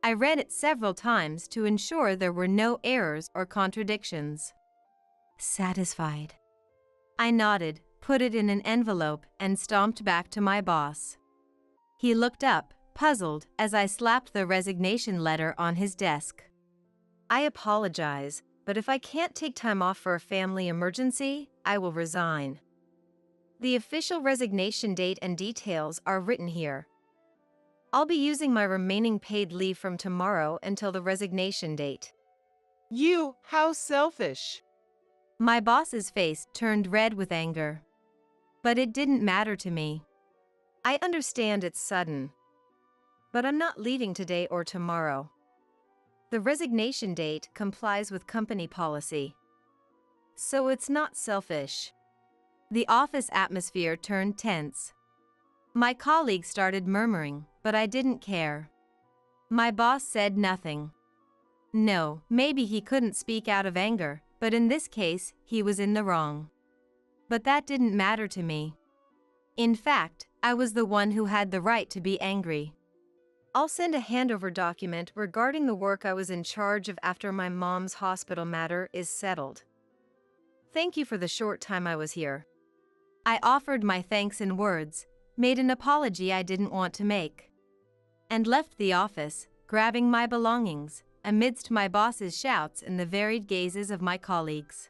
I read it several times to ensure there were no errors or contradictions. Satisfied, I nodded, put it in an envelope, and stomped back to my boss. He looked up, puzzled, as I slapped the resignation letter on his desk. I apologize, but if I can't take time off for a family emergency, I will resign. The official resignation date and details are written here. I'll be using my remaining paid leave from tomorrow until the resignation date. How selfish. My boss's face turned red with anger. But it didn't matter to me. I understand it's sudden, but I'm not leaving today or tomorrow. The resignation date complies with company policy, so it's not selfish. The office atmosphere turned tense. My colleagues started murmuring, but I didn't care. My boss said nothing. No, maybe he couldn't speak out of anger, but in this case, he was in the wrong. But that didn't matter to me. In fact, I was the one who had the right to be angry. I'll send a handover document regarding the work I was in charge of after my mom's hospital matter is settled. Thank you for the short time I was here. I offered my thanks in words, made an apology I didn't want to make, and left the office, grabbing my belongings, amidst my boss's shouts and the varied gazes of my colleagues.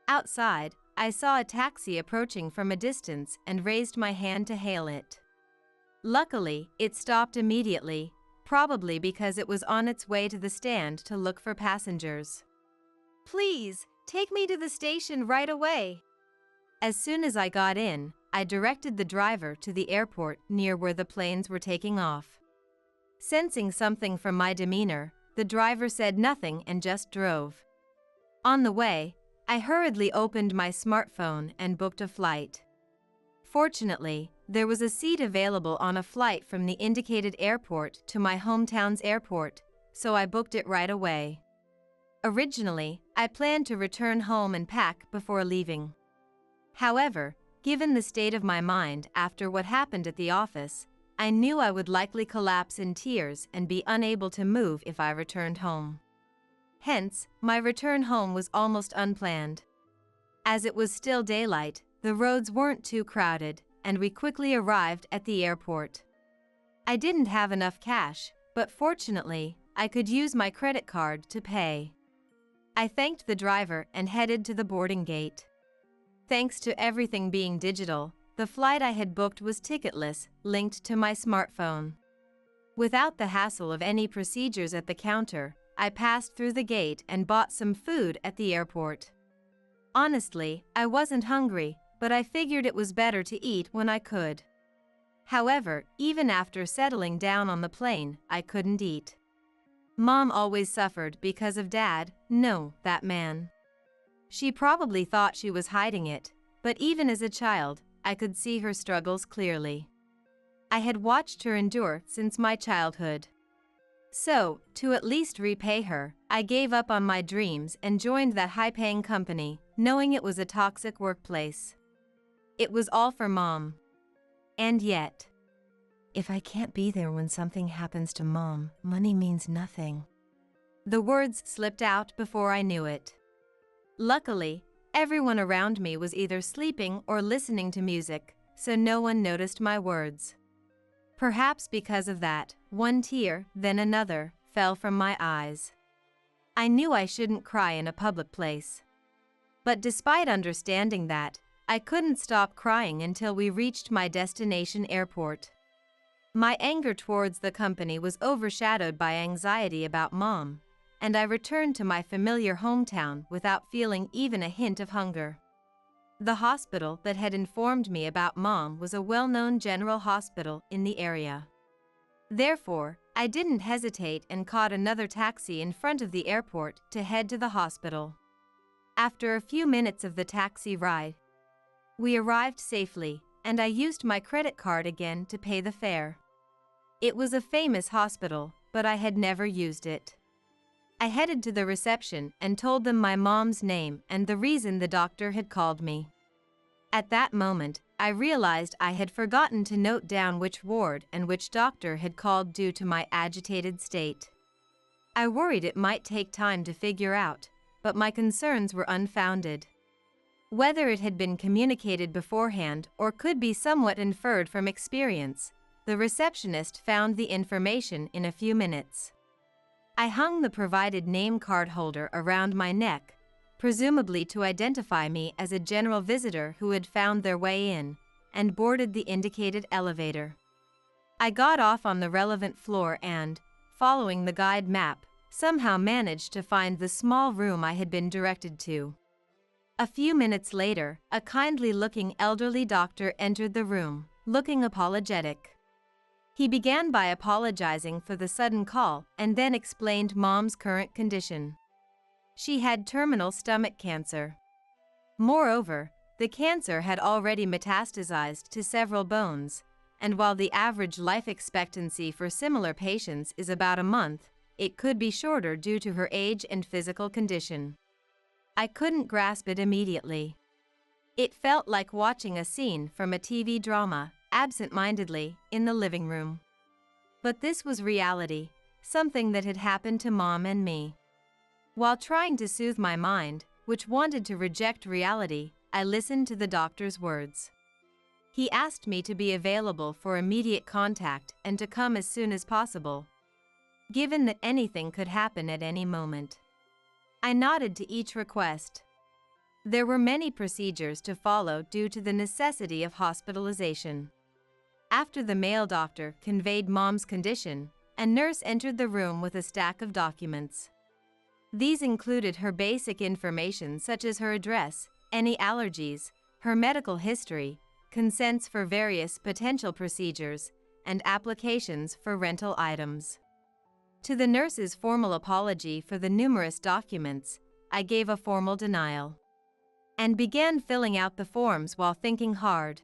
Outside, I saw a taxi approaching from a distance and raised my hand to hail it. Luckily, it stopped immediately, probably because it was on its way to the stand to look for passengers. Please, take me to the station right away. As soon as I got in, I directed the driver to the airport near where the planes were taking off. Sensing something from my demeanor, the driver said nothing and just drove. On the way, I hurriedly opened my smartphone and booked a flight. Fortunately, there was a seat available on a flight from the indicated airport to my hometown's airport, so I booked it right away. Originally, I planned to return home and pack before leaving. However, given the state of my mind after what happened at the office, I knew I would likely collapse in tears and be unable to move if I returned home. Hence, my return home was almost unplanned. As it was still daylight, the roads weren't too crowded, and we quickly arrived at the airport. I didn't have enough cash, but fortunately, I could use my credit card to pay. I thanked the driver and headed to the boarding gate. Thanks to everything being digital, the flight I had booked was ticketless, linked to my smartphone. Without the hassle of any procedures at the counter, I passed through the gate and bought some food at the airport. Honestly, I wasn't hungry, but I figured it was better to eat when I could. However, even after settling down on the plane, I couldn't eat. Mom always suffered because of Dad, no, that man. She probably thought she was hiding it, but even as a child, I could see her struggles clearly. I had watched her endure since my childhood. So, to at least repay her, I gave up on my dreams and joined that high-paying company, knowing it was a toxic workplace. It was all for Mom. And yet, if I can't be there when something happens to Mom, money means nothing. The words slipped out before I knew it. Luckily, everyone around me was either sleeping or listening to music, so no one noticed my words. Perhaps because of that, one tear, then another, fell from my eyes. I knew I shouldn't cry in a public place. But despite understanding that, I couldn't stop crying until we reached my destination airport. My anger towards the company was overshadowed by anxiety about Mom, and I returned to my familiar hometown without feeling even a hint of hunger. The hospital that had informed me about Mom was a well-known general hospital in the area. Therefore, I didn't hesitate and caught another taxi in front of the airport to head to the hospital. After a few minutes of the taxi ride, we arrived safely, and I used my credit card again to pay the fare. It was a famous hospital, but I had never used it. I headed to the reception and told them my mom's name and the reason the doctor had called me. At that moment, I realized I had forgotten to note down which ward and which doctor had called due to my agitated state. I worried it might take time to figure out, but my concerns were unfounded. Whether it had been communicated beforehand or could be somewhat inferred from experience, the receptionist found the information in a few minutes. I hung the provided name card holder around my neck, presumably to identify me as a general visitor who had found their way in, and boarded the indicated elevator. I got off on the relevant floor and, following the guide map, somehow managed to find the small room I had been directed to. A few minutes later, a kindly-looking elderly doctor entered the room, looking apologetic. He began by apologizing for the sudden call and then explained Mom's current condition. She had terminal stomach cancer. Moreover, the cancer had already metastasized to several bones, and while the average life expectancy for similar patients is about a month, it could be shorter due to her age and physical condition. I couldn't grasp it immediately. It felt like watching a scene from a TV drama, absent-mindedly, in the living room. But this was reality, something that had happened to Mom and me. While trying to soothe my mind, which wanted to reject reality, I listened to the doctor's words. He asked me to be available for immediate contact and to come as soon as possible, given that anything could happen at any moment. I nodded to each request. There were many procedures to follow due to the necessity of hospitalization. After the male doctor conveyed Mom's condition, a nurse entered the room with a stack of documents. These included her basic information such as her address, any allergies, her medical history, consents for various potential procedures, and applications for rental items. To the nurse's formal apology for the numerous documents, I gave a formal denial, and began filling out the forms while thinking hard.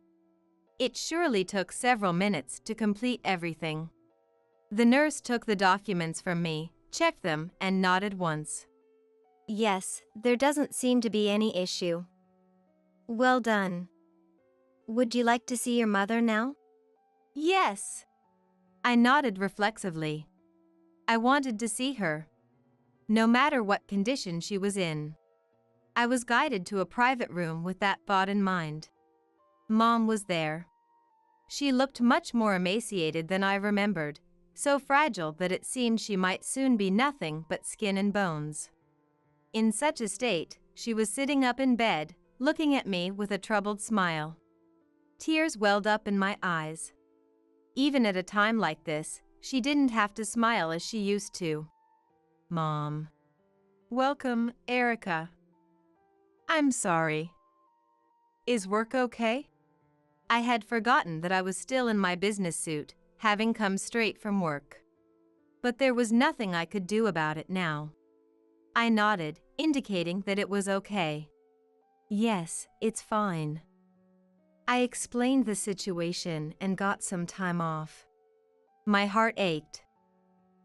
It surely took several minutes to complete everything. The nurse took the documents from me, checked them, and nodded once. Yes, there doesn't seem to be any issue. Well done. Would you like to see your mother now? Yes. I nodded reflexively. I wanted to see her, no matter what condition she was in. I was guided to a private room with that thought in mind. Mom was there. She looked much more emaciated than I remembered, so fragile that it seemed she might soon be nothing but skin and bones. In such a state, she was sitting up in bed, looking at me with a troubled smile. Tears welled up in my eyes. Even at a time like this, she didn't have to smile as she used to. Mom. Welcome, Erica. I'm sorry. Is work okay? I had forgotten that I was still in my business suit, having come straight from work. But there was nothing I could do about it now. I nodded, indicating that it was okay. Yes, it's fine. I explained the situation and got some time off. My heart ached.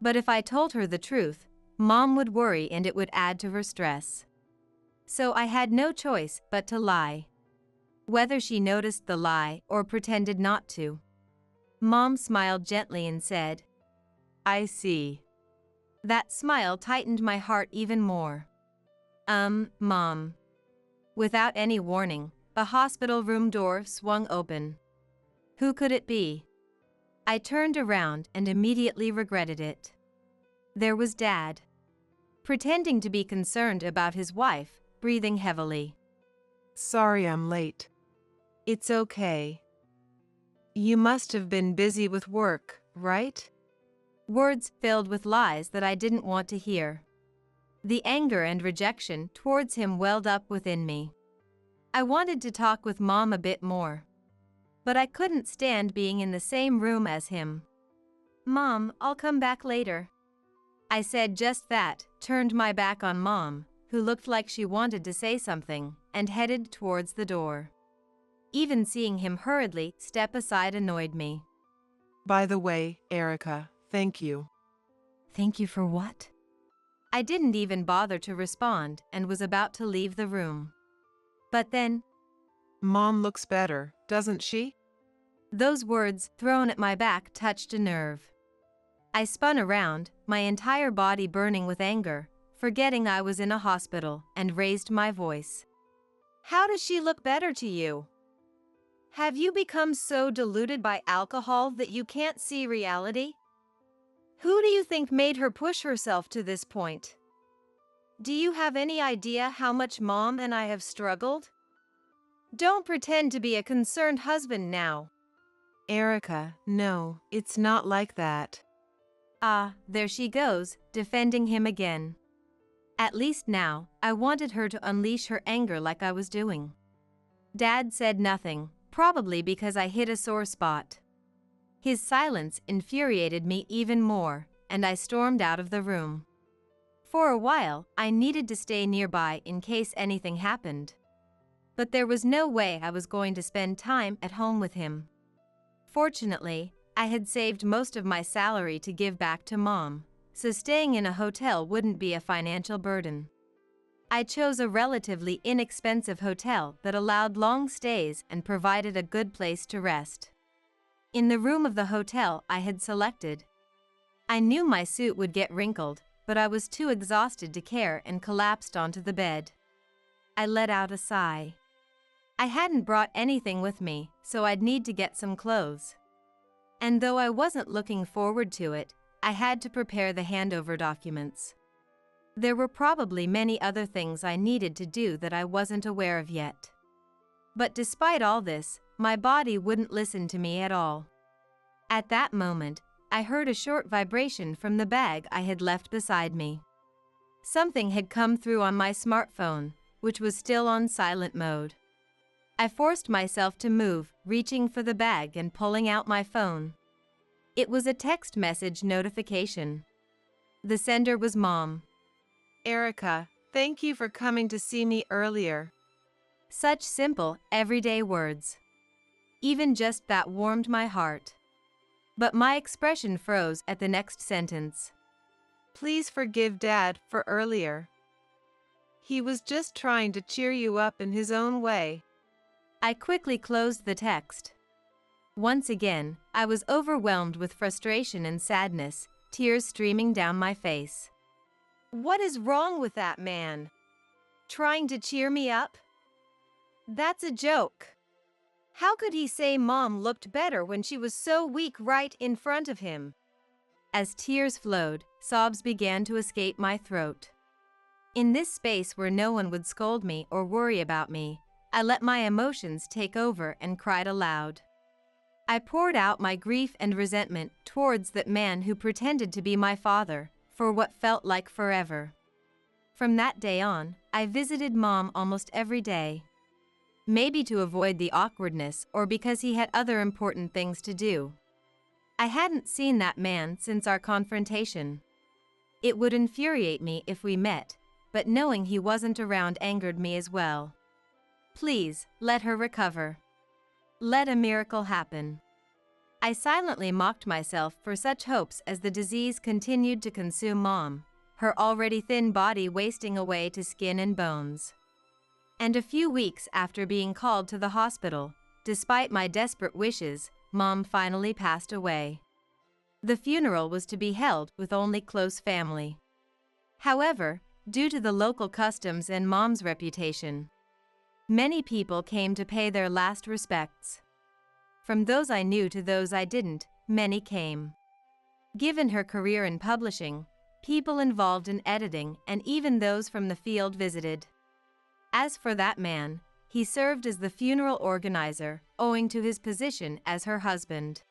But if I told her the truth, Mom would worry and it would add to her stress. So I had no choice but to lie. Whether she noticed the lie or pretended not to. Mom smiled gently and said, "I see." That smile tightened my heart even more. Mom. Without any warning, the hospital room door swung open. Who could it be? I turned around and immediately regretted it. There was Dad. Pretending to be concerned about his wife, breathing heavily. Sorry I'm late. It's okay. You must have been busy with work, right? Words filled with lies that I didn't want to hear. The anger and rejection towards him welled up within me. I wanted to talk with Mom a bit more. But I couldn't stand being in the same room as him. "Mom, I'll come back later." I said just that, turned my back on Mom, who looked like she wanted to say something, and headed towards the door. Even seeing him hurriedly step aside annoyed me. By the way, Erica, thank you. Thank you for what? I didn't even bother to respond and was about to leave the room. But then, Mom looks better, doesn't she? those words thrown at my back touched a nerve. I spun around, my entire body burning with anger, forgetting I was in a hospital, and raised my voice. How does she look better to you? Have you become so deluded by alcohol that you can't see reality? Who do you think made her push herself to this point? Do you have any idea how much Mom and I have struggled? Don't pretend to be a concerned husband now. Erica, no, it's not like that. Ah, there she goes, defending him again. At least now, I wanted her to unleash her anger like I was doing. Dad said nothing, probably because I hit a sore spot. His silence infuriated me even more, and I stormed out of the room. For a while, I needed to stay nearby in case anything happened. But there was no way I was going to spend time at home with him. Fortunately, I had saved most of my salary to give back to Mom, so staying in a hotel wouldn't be a financial burden. I chose a relatively inexpensive hotel that allowed long stays and provided a good place to rest. In the room of the hotel I had selected, I knew my suit would get wrinkled, but I was too exhausted to care and collapsed onto the bed. I let out a sigh. I hadn't brought anything with me, so I'd need to get some clothes. And though I wasn't looking forward to it, I had to prepare the handover documents. There were probably many other things I needed to do that I wasn't aware of yet. But despite all this, my body wouldn't listen to me at all. At that moment, I heard a short vibration from the bag I had left beside me. Something had come through on my smartphone, which was still on silent mode. I forced myself to move, reaching for the bag and pulling out my phone. It was a text message notification. The sender was Mom. Erica, thank you for coming to see me earlier. Such simple, everyday words. Even just that warmed my heart. But my expression froze at the next sentence. Please forgive Dad for earlier. He was just trying to cheer you up in his own way. I quickly closed the text. Once again, I was overwhelmed with frustration and sadness, tears streaming down my face. What is wrong with that man? Trying to cheer me up? That's a joke. How could he say Mom looked better when she was so weak right in front of him? As tears flowed, sobs began to escape my throat. In this space where no one would scold me or worry about me, I let my emotions take over and cried aloud. I poured out my grief and resentment towards that man who pretended to be my father for what felt like forever. From that day on, I visited Mom almost every day. Maybe to avoid the awkwardness or because he had other important things to do. I hadn't seen that man since our confrontation. It would infuriate me if we met, but knowing he wasn't around angered me as well. Please, let her recover. Let a miracle happen. I silently mocked myself for such hopes as the disease continued to consume Mom, her already thin body wasting away to skin and bones. And a few weeks after being called to the hospital, despite my desperate wishes, Mom finally passed away. The funeral was to be held with only close family. However, due to the local customs and Mom's reputation, many people came to pay their last respects. From those I knew to those I didn't, many came. Given her career in publishing, people involved in editing and even those from the field visited. As for that man, he served as the funeral organizer, owing to his position as her husband.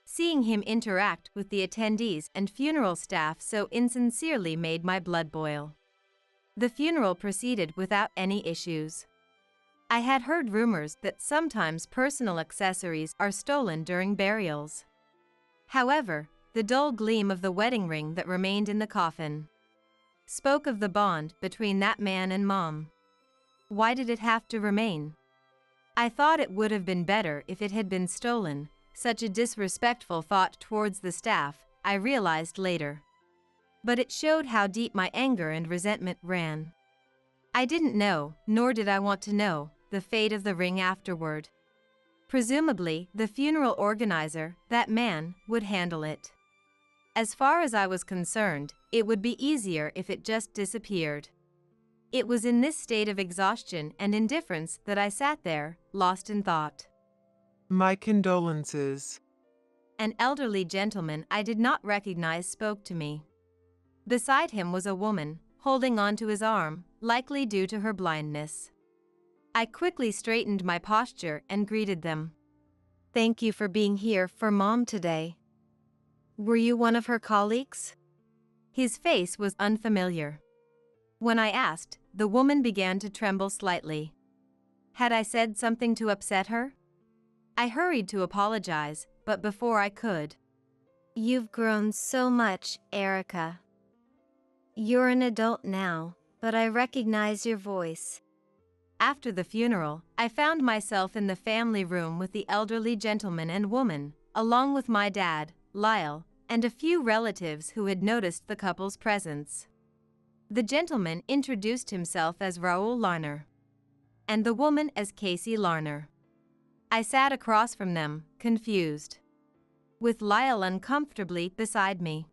Seeing him interact with the attendees and funeral staff so insincerely made my blood boil. The funeral proceeded without any issues. I had heard rumors that sometimes personal accessories are stolen during burials. However, the dull gleam of the wedding ring that remained in the coffin spoke of the bond between that man and Mom. Why did it have to remain? I thought it would have been better if it had been stolen. Such a disrespectful thought towards the staff, I realized later. But it showed how deep my anger and resentment ran. I didn't know, nor did I want to know, the fate of the ring afterward. Presumably, the funeral organizer, that man, would handle it. As far as I was concerned, it would be easier if it just disappeared. It was in this state of exhaustion and indifference that I sat there, lost in thought. My condolences. An elderly gentleman I did not recognize spoke to me. Beside him was a woman, holding on to his arm, likely due to her blindness. I quickly straightened my posture and greeted them. Thank you for being here for Mom today. Were you one of her colleagues? His face was unfamiliar. When I asked, the woman began to tremble slightly. Had I said something to upset her? I hurried to apologize, but before I could. You've grown so much, Erica. You're an adult now, but I recognize your voice. After the funeral, I found myself in the family room with the elderly gentleman and woman, along with my dad, Lyle, and a few relatives who had noticed the couple's presence. The gentleman introduced himself as Raoul Larner, and the woman as Casey Larner. I sat across from them, confused, with Lyle uncomfortably beside me.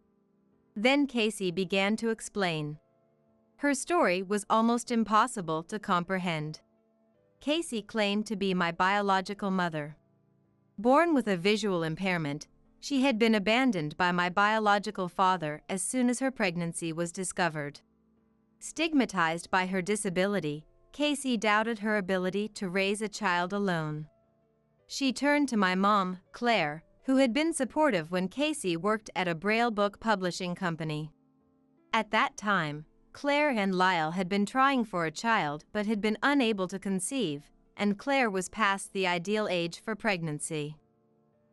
Then Casey began to explain. Her story was almost impossible to comprehend. Casey claimed to be my biological mother. Born with a visual impairment, she had been abandoned by my biological father as soon as her pregnancy was discovered. Stigmatized by her disability, Casey doubted her ability to raise a child alone. She turned to my mom, Claire, who had been supportive when Casey worked at a Braille book publishing company. At that time, Claire and Lyle had been trying for a child but had been unable to conceive, and Claire was past the ideal age for pregnancy.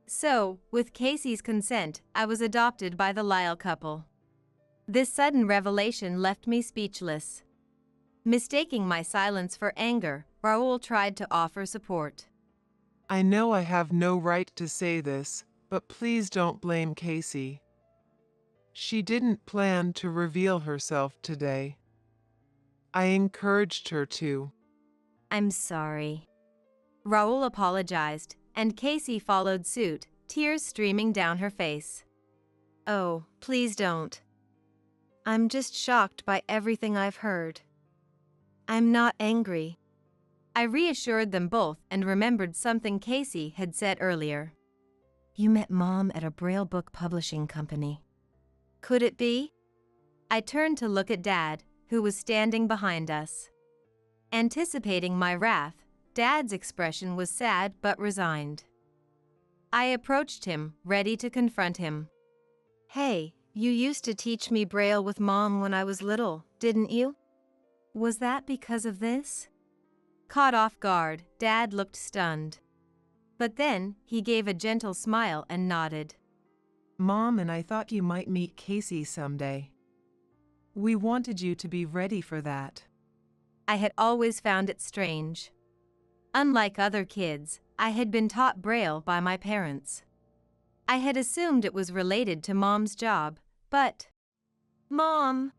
So, with Casey's consent, I was adopted by the Lyle couple. This sudden revelation left me speechless. Mistaking my silence for anger, Raoul tried to offer support. I know I have no right to say this, but please don't blame Casey. She didn't plan to reveal herself today. I encouraged her to. I'm sorry. Raoul apologized, and Casey followed suit, tears streaming down her face. Oh, please don't. I'm just shocked by everything I've heard. I'm not angry. I reassured them both and remembered something Casey had said earlier. You met Mom at a Braille book publishing company. Could it be? I turned to look at Dad, who was standing behind us. Anticipating my wrath, Dad's expression was sad but resigned. I approached him, ready to confront him. Hey, you used to teach me Braille with Mom when I was little, didn't you? Was that because of this? Caught off guard, Dad looked stunned. But then, he gave a gentle smile and nodded. Mom and I thought you might meet Casey someday. We wanted you to be ready for that. I had always found it strange. Unlike other kids, I had been taught Braille by my parents. I had assumed it was related to Mom's job, but Mom.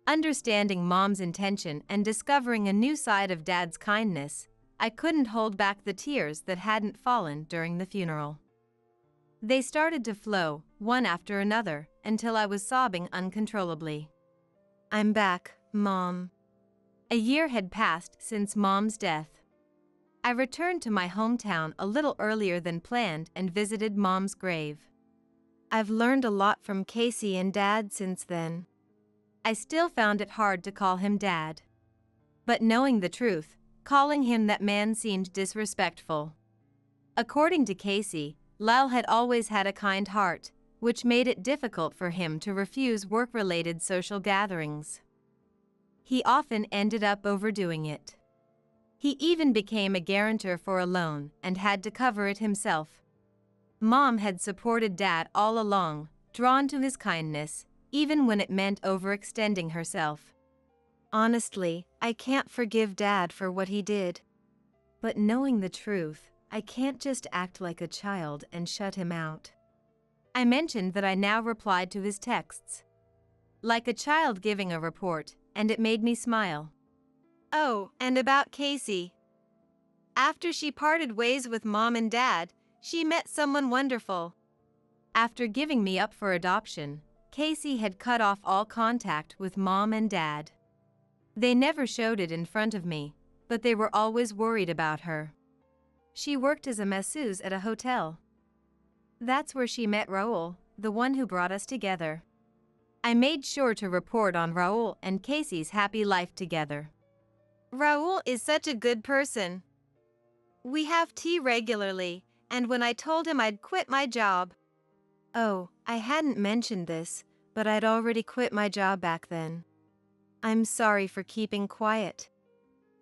understanding Mom's intention and discovering a new side of Dad's kindness, I couldn't hold back the tears that hadn't fallen during the funeral. They started to flow, one after another, until I was sobbing uncontrollably. I'm back, Mom. A year had passed since Mom's death. I returned to my hometown a little earlier than planned and visited Mom's grave. I've learned a lot from Casey and Dad since then. I still found it hard to call him Dad. But knowing the truth, calling him that man seemed disrespectful. According to Casey, Lyle had always had a kind heart, which made it difficult for him to refuse work-related social gatherings. He often ended up overdoing it. He even became a guarantor for a loan and had to cover it himself. Mom had supported Dad all along, drawn to his kindness, even when it meant overextending herself. Honestly, I can't forgive Dad for what he did. But knowing the truth, I can't just act like a child and shut him out. I mentioned that I now replied to his texts. Like a child giving a report, and it made me smile. Oh, and about Casey. After she parted ways with Mom and Dad, she met someone wonderful. After giving me up for adoption, Casey had cut off all contact with Mom and Dad. They never showed it in front of me, but they were always worried about her. She worked as a masseuse at a hotel. That's where she met Raoul, the one who brought us together. I made sure to report on Raoul and Casey's happy life together. Raoul is such a good person. We have tea regularly, and when I told him I'd quit my job. Oh, I hadn't mentioned this, but I'd already quit my job back then. I'm sorry for keeping quiet.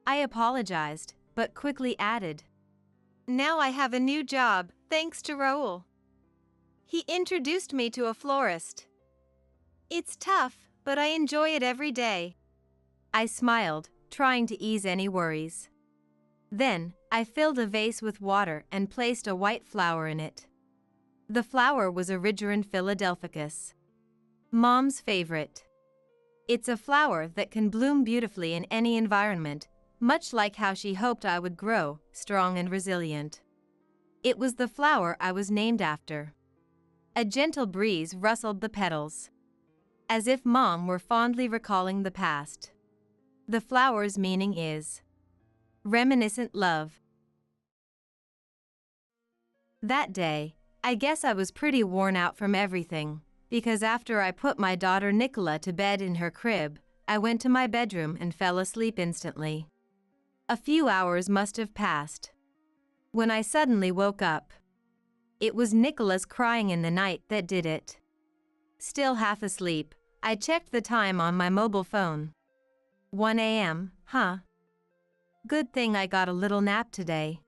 I apologized, but quickly added. Now I have a new job, thanks to Raoul. He introduced me to a florist. It's tough, but I enjoy it every day. I smiled, trying to ease any worries. Then, I filled a vase with water and placed a white flower in it. The flower was Erigeron philadelphicus. Mom's favorite. It's a flower that can bloom beautifully in any environment, much like how she hoped I would grow, strong and resilient. It was the flower I was named after. A gentle breeze rustled the petals, as if Mom were fondly recalling the past. The flower's meaning is reminiscent love. That day, I guess I was pretty worn out from everything, because after I put my daughter Nicola to bed in her crib, I went to my bedroom and fell asleep instantly. A few hours must have passed when I suddenly woke up. It was Nicola's crying in the night that did it. Still half asleep, I checked the time on my mobile phone. 1 a.m., huh? Good thing I got a little nap today.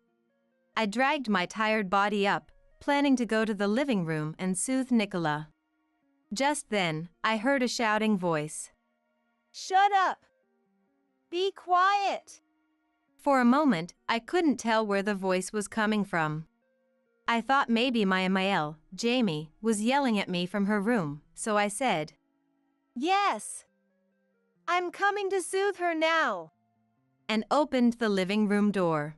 I dragged my tired body up, planning to go to the living room and soothe Nicola. Just then, I heard a shouting voice. Shut up! Be quiet! For a moment, I couldn't tell where the voice was coming from. I thought maybe my MIL, Jamie, was yelling at me from her room, so I said, Yes! I'm coming to soothe her now! And opened the living room door.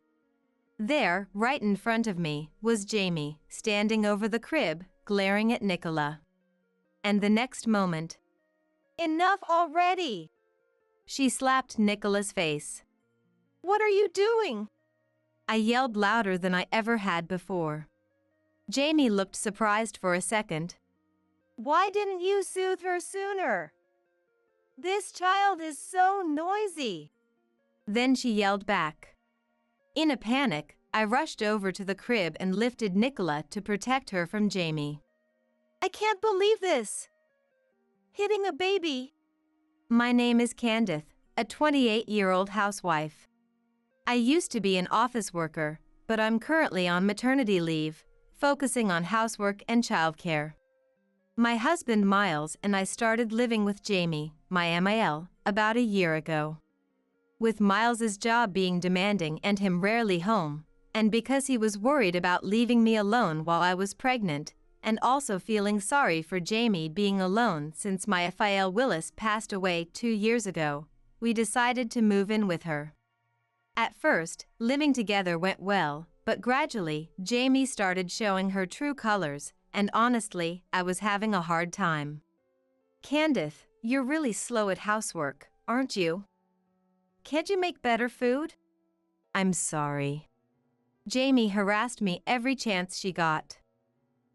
There, right in front of me, was Jamie, standing over the crib, glaring at Nicola. And the next moment, Enough already! She slapped Nicola's face. What are you doing? I yelled louder than I ever had before. Jamie looked surprised for a second. Why didn't you soothe her sooner? This child is so noisy. Then she yelled back. In a panic, I rushed over to the crib and lifted Nicola to protect her from Jamie. I can't believe this. Hitting a baby. My name is Candace, a 28-year-old housewife. I used to be an office worker, but I'm currently on maternity leave, focusing on housework and childcare. My husband Miles and I started living with Jamie, my MIL, about a year ago. With Miles's job being demanding and him rarely home, and because he was worried about leaving me alone while I was pregnant, and also feeling sorry for Jamie being alone since my FIL Willis passed away 2 years ago, we decided to move in with her. At first, living together went well, but gradually, Jamie started showing her true colors, and honestly, I was having a hard time. "Candace, you're really slow at housework, aren't you? Can't you make better food?" "I'm sorry." Jamie harassed me every chance she got.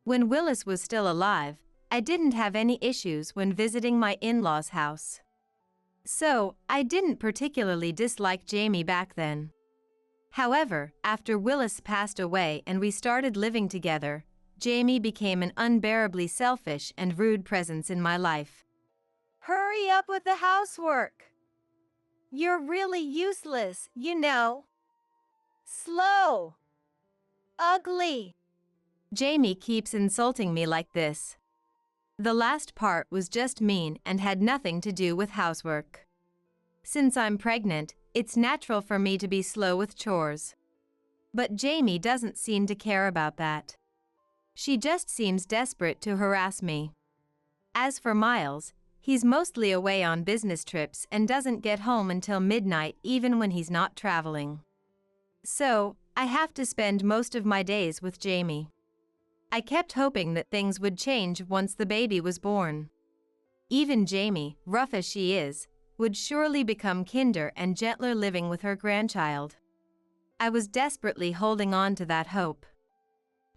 When Willis was still alive, I didn't have any issues when visiting my in-laws' house. So, I didn't particularly dislike Jamie back then. However, after Willis passed away and we started living together, Jamie became an unbearably selfish and rude presence in my life. Hurry up with the housework. You're really useless, you know. Slow. Ugly. Jamie keeps insulting me like this. The last part was just mean and had nothing to do with housework. Since I'm pregnant, it's natural for me to be slow with chores. But Jamie doesn't seem to care about that. She just seems desperate to harass me. As for Miles, he's mostly away on business trips and doesn't get home until midnight even when he's not traveling. So, I have to spend most of my days with Jamie. I kept hoping that things would change once the baby was born. Even Jamie, rough as she is, would surely become kinder and gentler living with her grandchild. I was desperately holding on to that hope.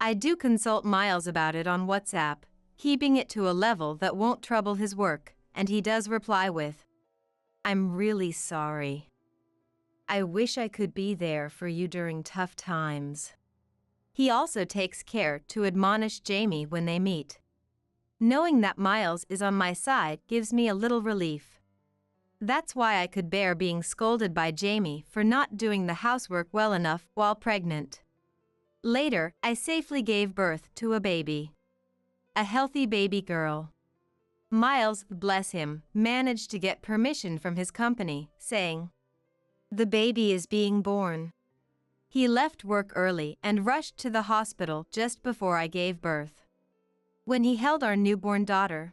I do consult Miles about it on WhatsApp, keeping it to a level that won't trouble his work, and he does reply with, "I'm really sorry. I wish I could be there for you during tough times." He also takes care to admonish Jamie when they meet. Knowing that Miles is on my side gives me a little relief. That's why I could bear being scolded by Jamie for not doing the housework well enough while pregnant. Later, I safely gave birth to a baby. A healthy baby girl. Miles, bless him, managed to get permission from his company, saying, "The baby is being born." He left work early and rushed to the hospital just before I gave birth. When he held our newborn daughter,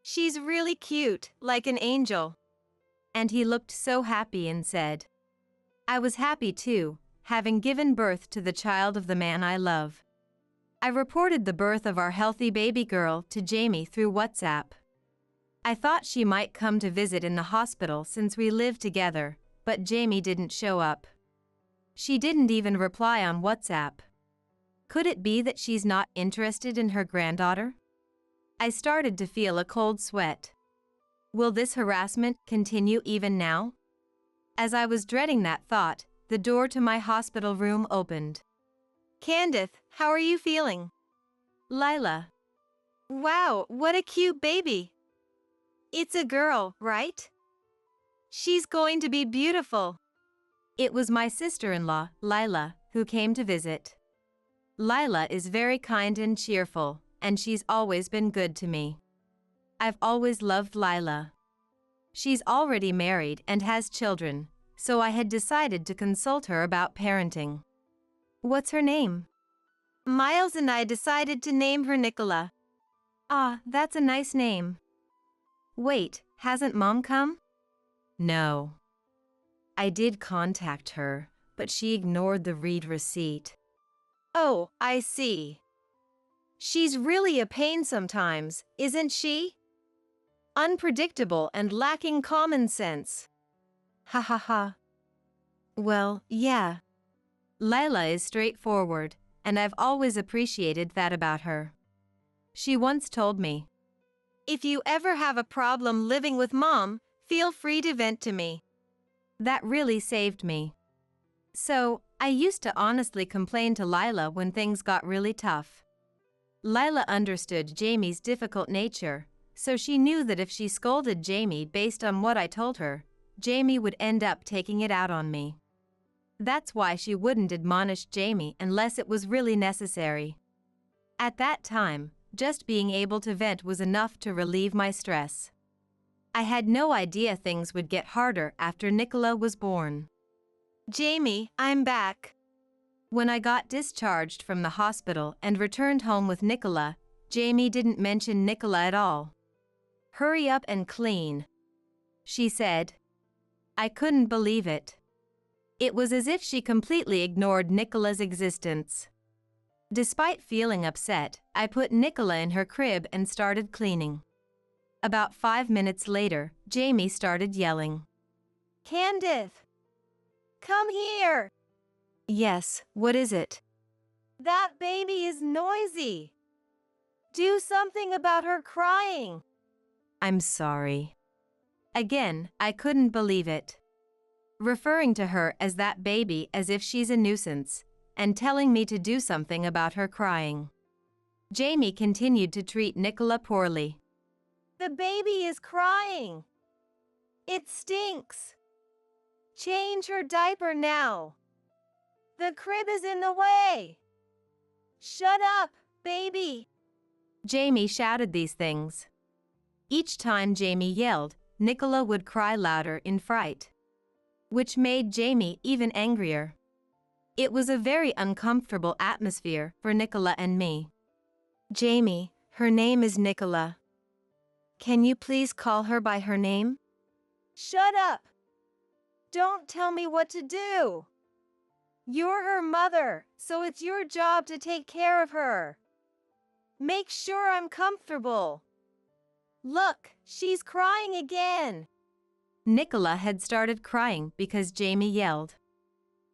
"She's really cute, like an angel." And he looked so happy and said, "I was happy too, having given birth to the child of the man I love." I reported the birth of our healthy baby girl to Jamie through WhatsApp. I thought she might come to visit in the hospital since we live together, but Jamie didn't show up. She didn't even reply on WhatsApp. Could it be that she's not interested in her granddaughter? I started to feel a cold sweat. Will this harassment continue even now? As I was dreading that thought, the door to my hospital room opened. "Candace, how are you feeling?" "Lila." "Wow, what a cute baby. It's a girl, right? She's going to be beautiful." It was my sister-in-law, Lila, who came to visit. Lila is very kind and cheerful, and she's always been good to me. I've always loved Lila. She's already married and has children, so I had decided to consult her about parenting. "What's her name?" "Miles and I decided to name her Nicola." "Ah, that's a nice name." "Wait, hasn't Mom come?" "No. I did contact her, but she ignored the read receipt." "Oh, I see. She's really a pain sometimes, isn't she? Unpredictable and lacking common sense." Ha ha ha. Well, yeah. Lila is straightforward, and I've always appreciated that about her. She once told me, "If you ever have a problem living with Mom, feel free to vent to me." That really saved me. So, I used to honestly complain to Lila when things got really tough. Lila understood Jamie's difficult nature, so she knew that if she scolded Jamie based on what I told her, Jamie would end up taking it out on me. That's why she wouldn't admonish Jamie unless it was really necessary. At that time, just being able to vent was enough to relieve my stress. I had no idea things would get harder after Nicola was born. "Jamie, I'm back." When I got discharged from the hospital and returned home with Nicola, Jamie didn't mention Nicola at all. "Hurry up and clean," she said. I couldn't believe it. It was as if she completely ignored Nicola's existence. Despite feeling upset, I put Nicola in her crib and started cleaning. About 5 minutes later, Jamie started yelling. "Candace! Come here! "Yes, what is it?" That baby is noisy! Do something about her crying!" "I'm sorry." Again, I couldn't believe it. Referring to her as that baby as if she's a nuisance, and telling me to do something about her crying. Jamie continued to treat Nicola poorly. "The baby is crying! It stinks! Change her diaper now! The crib is in the way! Shut up, baby!" Jamie shouted these things. Each time Jamie yelled, Nicola would cry louder in fright, which made Jamie even angrier. It was a very uncomfortable atmosphere for Nicola and me. "Jamie, her name is Nicola. Can you please call her by her name?" "Shut up! Don't tell me what to do! You're her mother, so it's your job to take care of her. Make sure I'm comfortable. Look, she's crying again." Nicola had started crying because Jamie yelled.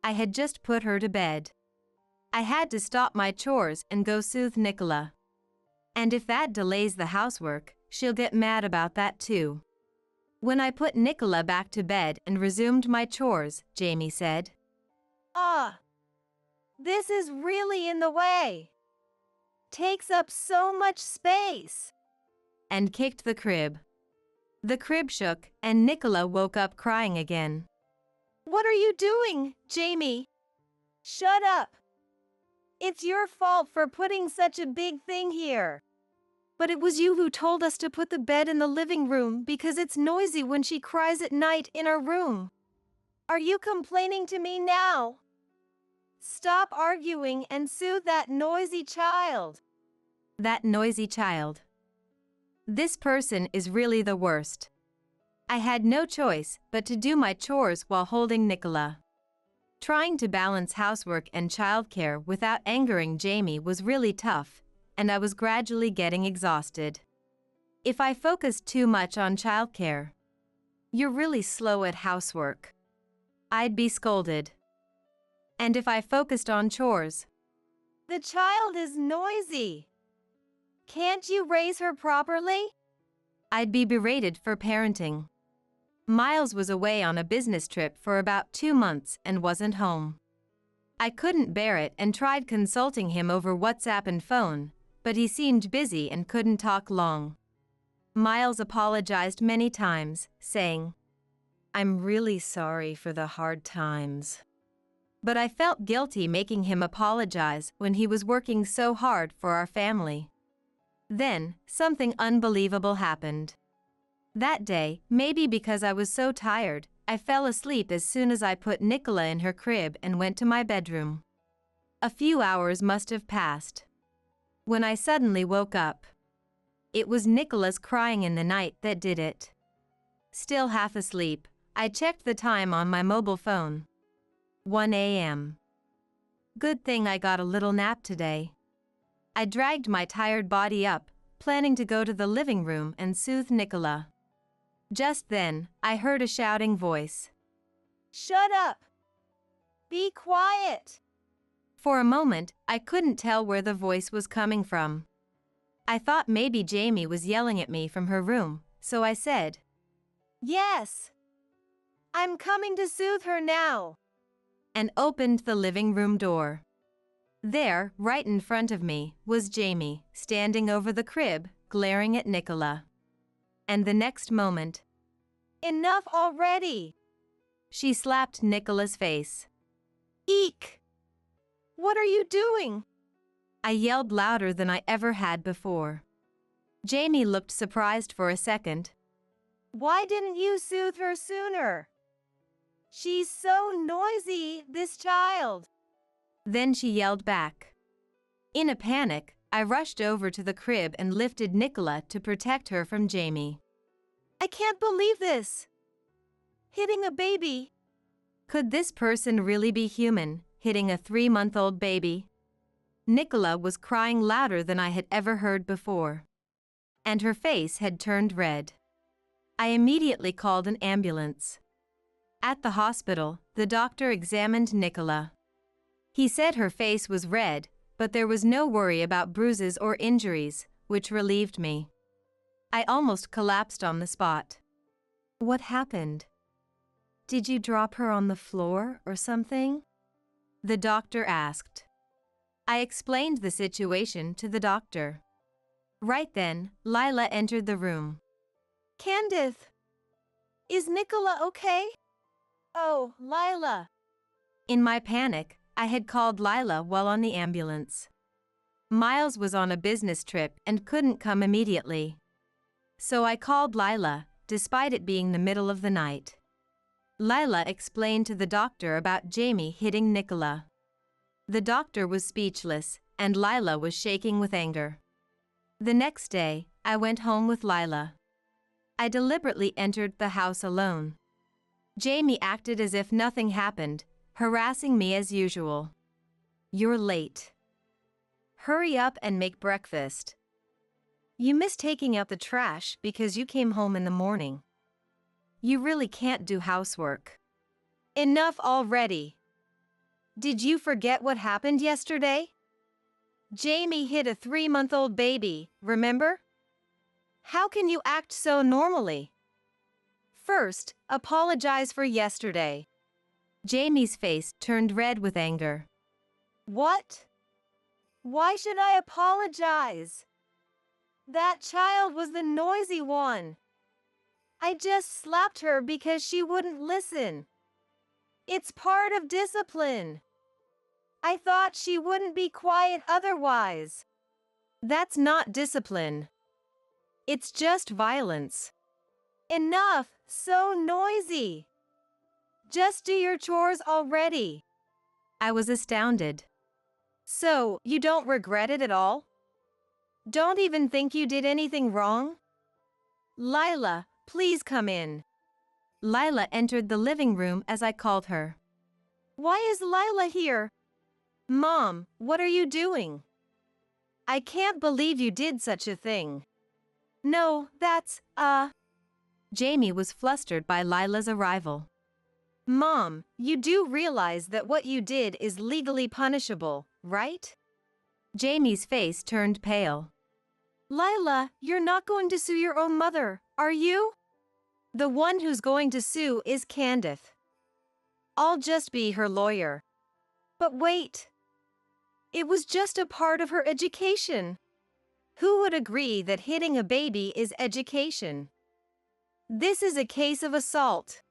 I had just put her to bed. I had to stop my chores and go soothe Nicola. And if that delays the housework, she'll get mad about that too. When I put Nicola back to bed and resumed my chores, Jamie said, This is really in the way. Takes up so much space," and kicked the crib. The crib shook, and Nicola woke up crying again. "What are you doing, Jamie? Shut up. It's your fault for putting such a big thing here." "But it was you who told us to put the bed in the living room because it's noisy when she cries at night in our room." "Are you complaining to me now? Stop arguing and soothe that noisy child." That noisy child. This person is really the worst. I had no choice but to do my chores while holding Nicola. Trying to balance housework and childcare without angering Jamie was really tough, and I was gradually getting exhausted. If I focused too much on childcare, "You're really slow at housework," I'd be scolded. And if I focused on chores, "The child is noisy. Can't you raise her properly?" I'd be berated for parenting. Miles was away on a business trip for about 2 months and wasn't home. I couldn't bear it and tried consulting him over WhatsApp and phone, but he seemed busy and couldn't talk long. Miles apologized many times, saying, "I'm really sorry for the hard times." But I felt guilty making him apologize when he was working so hard for our family. Then, something unbelievable happened. That day, maybe because I was so tired, I fell asleep as soon as I put Nicola in her crib and went to my bedroom. A few hours must have passed when I suddenly woke up. It was Nicola's crying in the night that did it. Still half asleep, I checked the time on my mobile phone. 1 a.m. Good thing I got a little nap today. I dragged my tired body up, planning to go to the living room and soothe Nicola. Just then, I heard a shouting voice. "Shut up! Be quiet!" For a moment, I couldn't tell where the voice was coming from. I thought maybe Jamie was yelling at me from her room, so I said, "Yes. I'm coming to soothe her now," and opened the living room door. There, right in front of me, was Jamie, standing over the crib, glaring at Nicola. And the next moment, "Enough already!" she slapped Nicola's face. "Eek! What are you doing?" I yelled louder than I ever had before. Jamie looked surprised for a second. "Why didn't you soothe her sooner? She's so noisy, this child." Then she yelled back. In a panic, I rushed over to the crib and lifted Nicola to protect her from Jamie. I can't believe this. Hitting a baby. Could this person really be human, hitting a 3-month-old baby? Nicola was crying louder than I had ever heard before. And her face had turned red. I immediately called an ambulance. At the hospital, the doctor examined Nicola. He said her face was red, but there was no worry about bruises or injuries, which relieved me. I almost collapsed on the spot. What happened? Did you drop her on the floor or something? The doctor asked. I explained the situation to the doctor. Right then, Lila entered the room. Candace, is Nicola okay? Oh, Lila. In my panic, I had called Lila while on the ambulance. Miles was on a business trip and couldn't come immediately. So I called Lila, despite it being the middle of the night. Lila explained to the doctor about Jamie hitting Nicola. The doctor was speechless, and Lila was shaking with anger. The next day, I went home with Lila. I deliberately entered the house alone. Jamie acted as if nothing happened, harassing me as usual. You're late. Hurry up and make breakfast. You missed taking out the trash because you came home in the morning. You really can't do housework. Enough already. Did you forget what happened yesterday? Jamie hit a 3-month-old baby, remember? How can you act so normally? First, apologize for yesterday. Jamie's face turned red with anger. What? Why should I apologize? That child was the noisy one. I just slapped her because she wouldn't listen. It's part of discipline. I thought she wouldn't be quiet otherwise. That's not discipline. It's just violence. Enough, so noisy. Just do your chores already. I was astounded. So, you don't regret it at all? Don't even think you did anything wrong? Lila, please come in. Lila entered the living room as I called her. Why is Lila here? Mom, what are you doing? I can't believe you did such a thing. No, that's, Jamie was flustered by Lila's arrival. Mom, you do realize that what you did is legally punishable, right? Jamie's face turned pale. Lila, you're not going to sue your own mother, are you? The one who's going to sue is Candace. I'll just be her lawyer. But wait. It was just a part of her education. Who would agree that hitting a baby is education? This is a case of assault.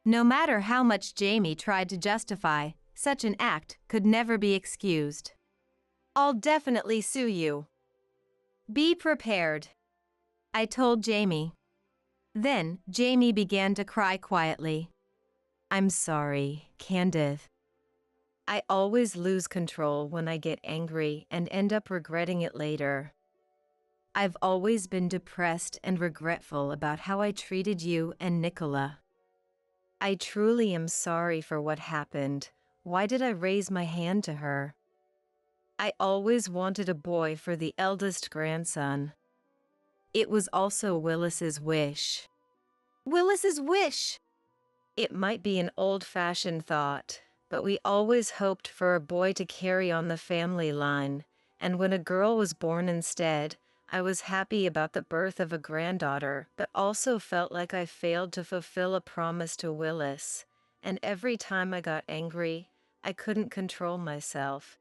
No matter how much Jamie tried to justify, such an act could never be excused. I'll definitely sue you. Be prepared, I told Jamie. Then, Jamie began to cry quietly. I'm sorry, Candace. I always lose control when I get angry and end up regretting it later. I've always been depressed and regretful about how I treated you and Nicola. I truly am sorry for what happened. Why did I raise my hand to her? I always wanted a boy for the eldest grandson. It was also Willis's wish. Willis's wish? It might be an old-fashioned thought, but we always hoped for a boy to carry on the family line, and when a girl was born instead, I was happy about the birth of a granddaughter, but also felt like I failed to fulfill a promise to Willis, and every time I got angry, I couldn't control myself.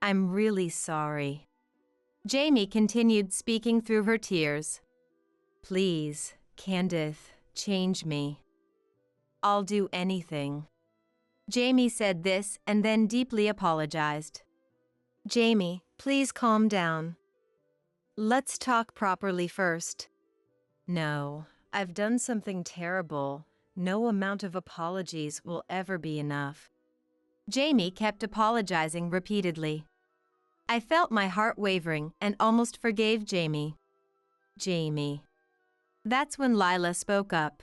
I'm really sorry. Jamie continued speaking through her tears. Please, Candace, change me. I'll do anything. Jamie said this and then deeply apologized. Jamie, please calm down. Let's talk properly first. No, I've done something terrible. No amount of apologies will ever be enough. Jamie kept apologizing repeatedly. I felt my heart wavering and almost forgave Jamie. Jamie. That's when Lila spoke up.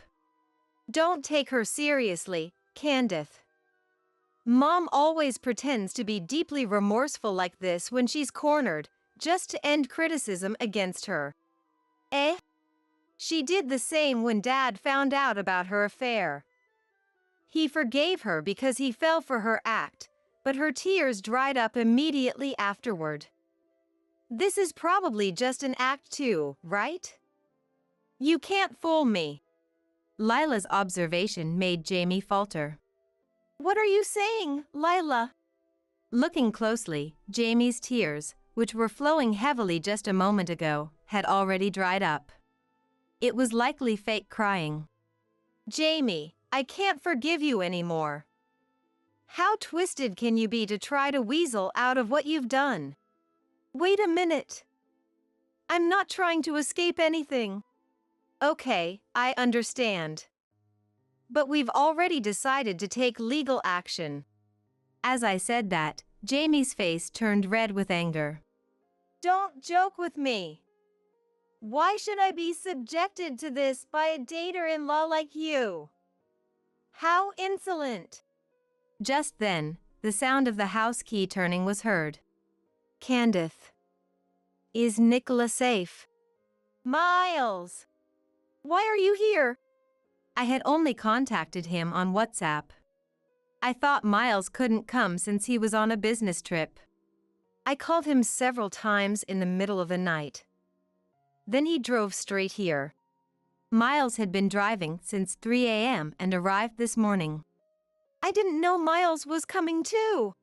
Don't take her seriously, Candace. Mom always pretends to be deeply remorseful like this when she's cornered, just to end criticism against her. Eh? She did the same when Dad found out about her affair. He forgave her because he fell for her act, but her tears dried up immediately afterward. This is probably just an act too, right? You can't fool me. Lila's observation made Jamie falter. What are you saying, Lila? Looking closely, Jamie's tears, which were flowing heavily just a moment ago, had already dried up. It was likely fake crying. Jamie, I can't forgive you anymore. How twisted can you be to try to weasel out of what you've done? Wait a minute. I'm not trying to escape anything. Okay, I understand. But we've already decided to take legal action. As I said that, Jamie's face turned red with anger. Don't joke with me. Why should I be subjected to this by a dater-in-law like you? How insolent! Just then, the sound of the house key turning was heard. Candace. Is Nicola safe? Miles! Why are you here? I had only contacted him on WhatsApp. I thought Miles couldn't come since he was on a business trip. I called him several times in the middle of the night. Then he drove straight here. Miles had been driving since 3 a.m. and arrived this morning. I didn't know Miles was coming too.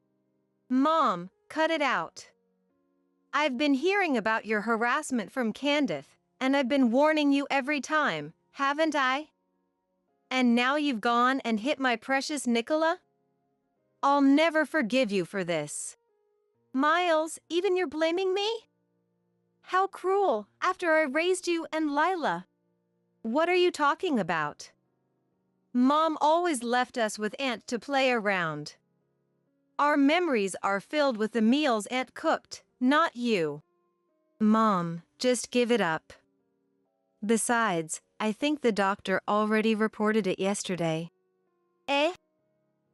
Mom, cut it out. I've been hearing about your harassment from Candace, and I've been warning you every time, haven't I? And now you've gone and hit my precious Nicola? I'll never forgive you for this. Miles, even you're blaming me? How cruel, after I raised you and Lila. What are you talking about? Mom always left us with Aunt to play around. Our memories are filled with the meals Aunt cooked, not you. Mom, just give it up. Besides, I think the doctor already reported it yesterday. Eh?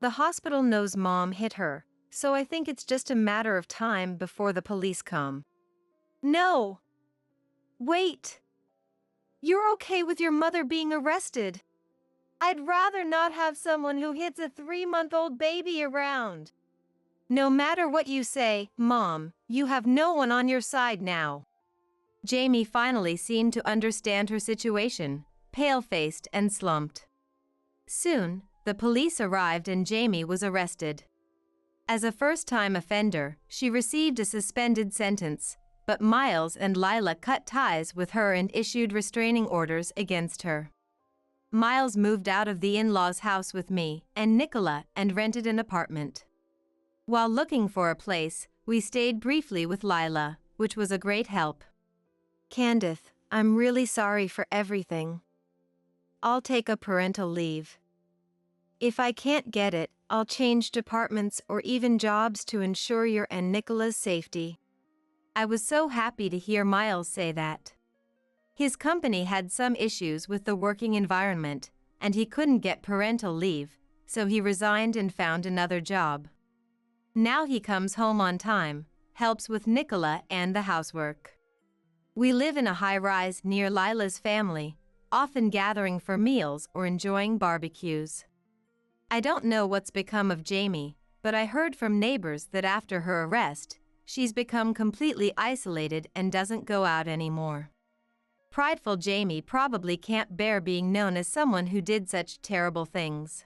The hospital knows Mom hit her, so I think it's just a matter of time before the police come. No. Wait. You're okay with your mother being arrested? I'd rather not have someone who hits a 3-month-old baby around. No matter what you say, Mom, you have no one on your side now. Jamie finally seemed to understand her situation, pale-faced and slumped. Soon, the police arrived and Jamie was arrested. As a first-time offender, she received a suspended sentence, but Miles and Lila cut ties with her and issued restraining orders against her. Miles moved out of the in-laws' house with me and Nicola and rented an apartment. While looking for a place, we stayed briefly with Lila, which was a great help. Candace, I'm really sorry for everything. I'll take a parental leave. If I can't get it, I'll change departments or even jobs to ensure your and Nicola's safety. I was so happy to hear Miles say that. His company had some issues with the working environment, and he couldn't get parental leave, so he resigned and found another job. Now he comes home on time, helps with Nicola and the housework. We live in a high-rise near Lila's family, often gathering for meals or enjoying barbecues. I don't know what's become of Jamie, but I heard from neighbors that after her arrest, she's become completely isolated and doesn't go out anymore. Prideful Jamie probably can't bear being known as someone who did such terrible things.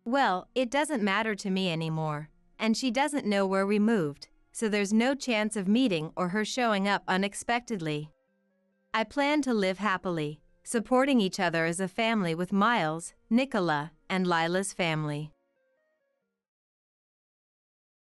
Well, it doesn't matter to me anymore, and she doesn't know where we moved, so there's no chance of meeting or her showing up unexpectedly. I plan to live happily, supporting each other as a family with Miles, Nicola, and Lila's family.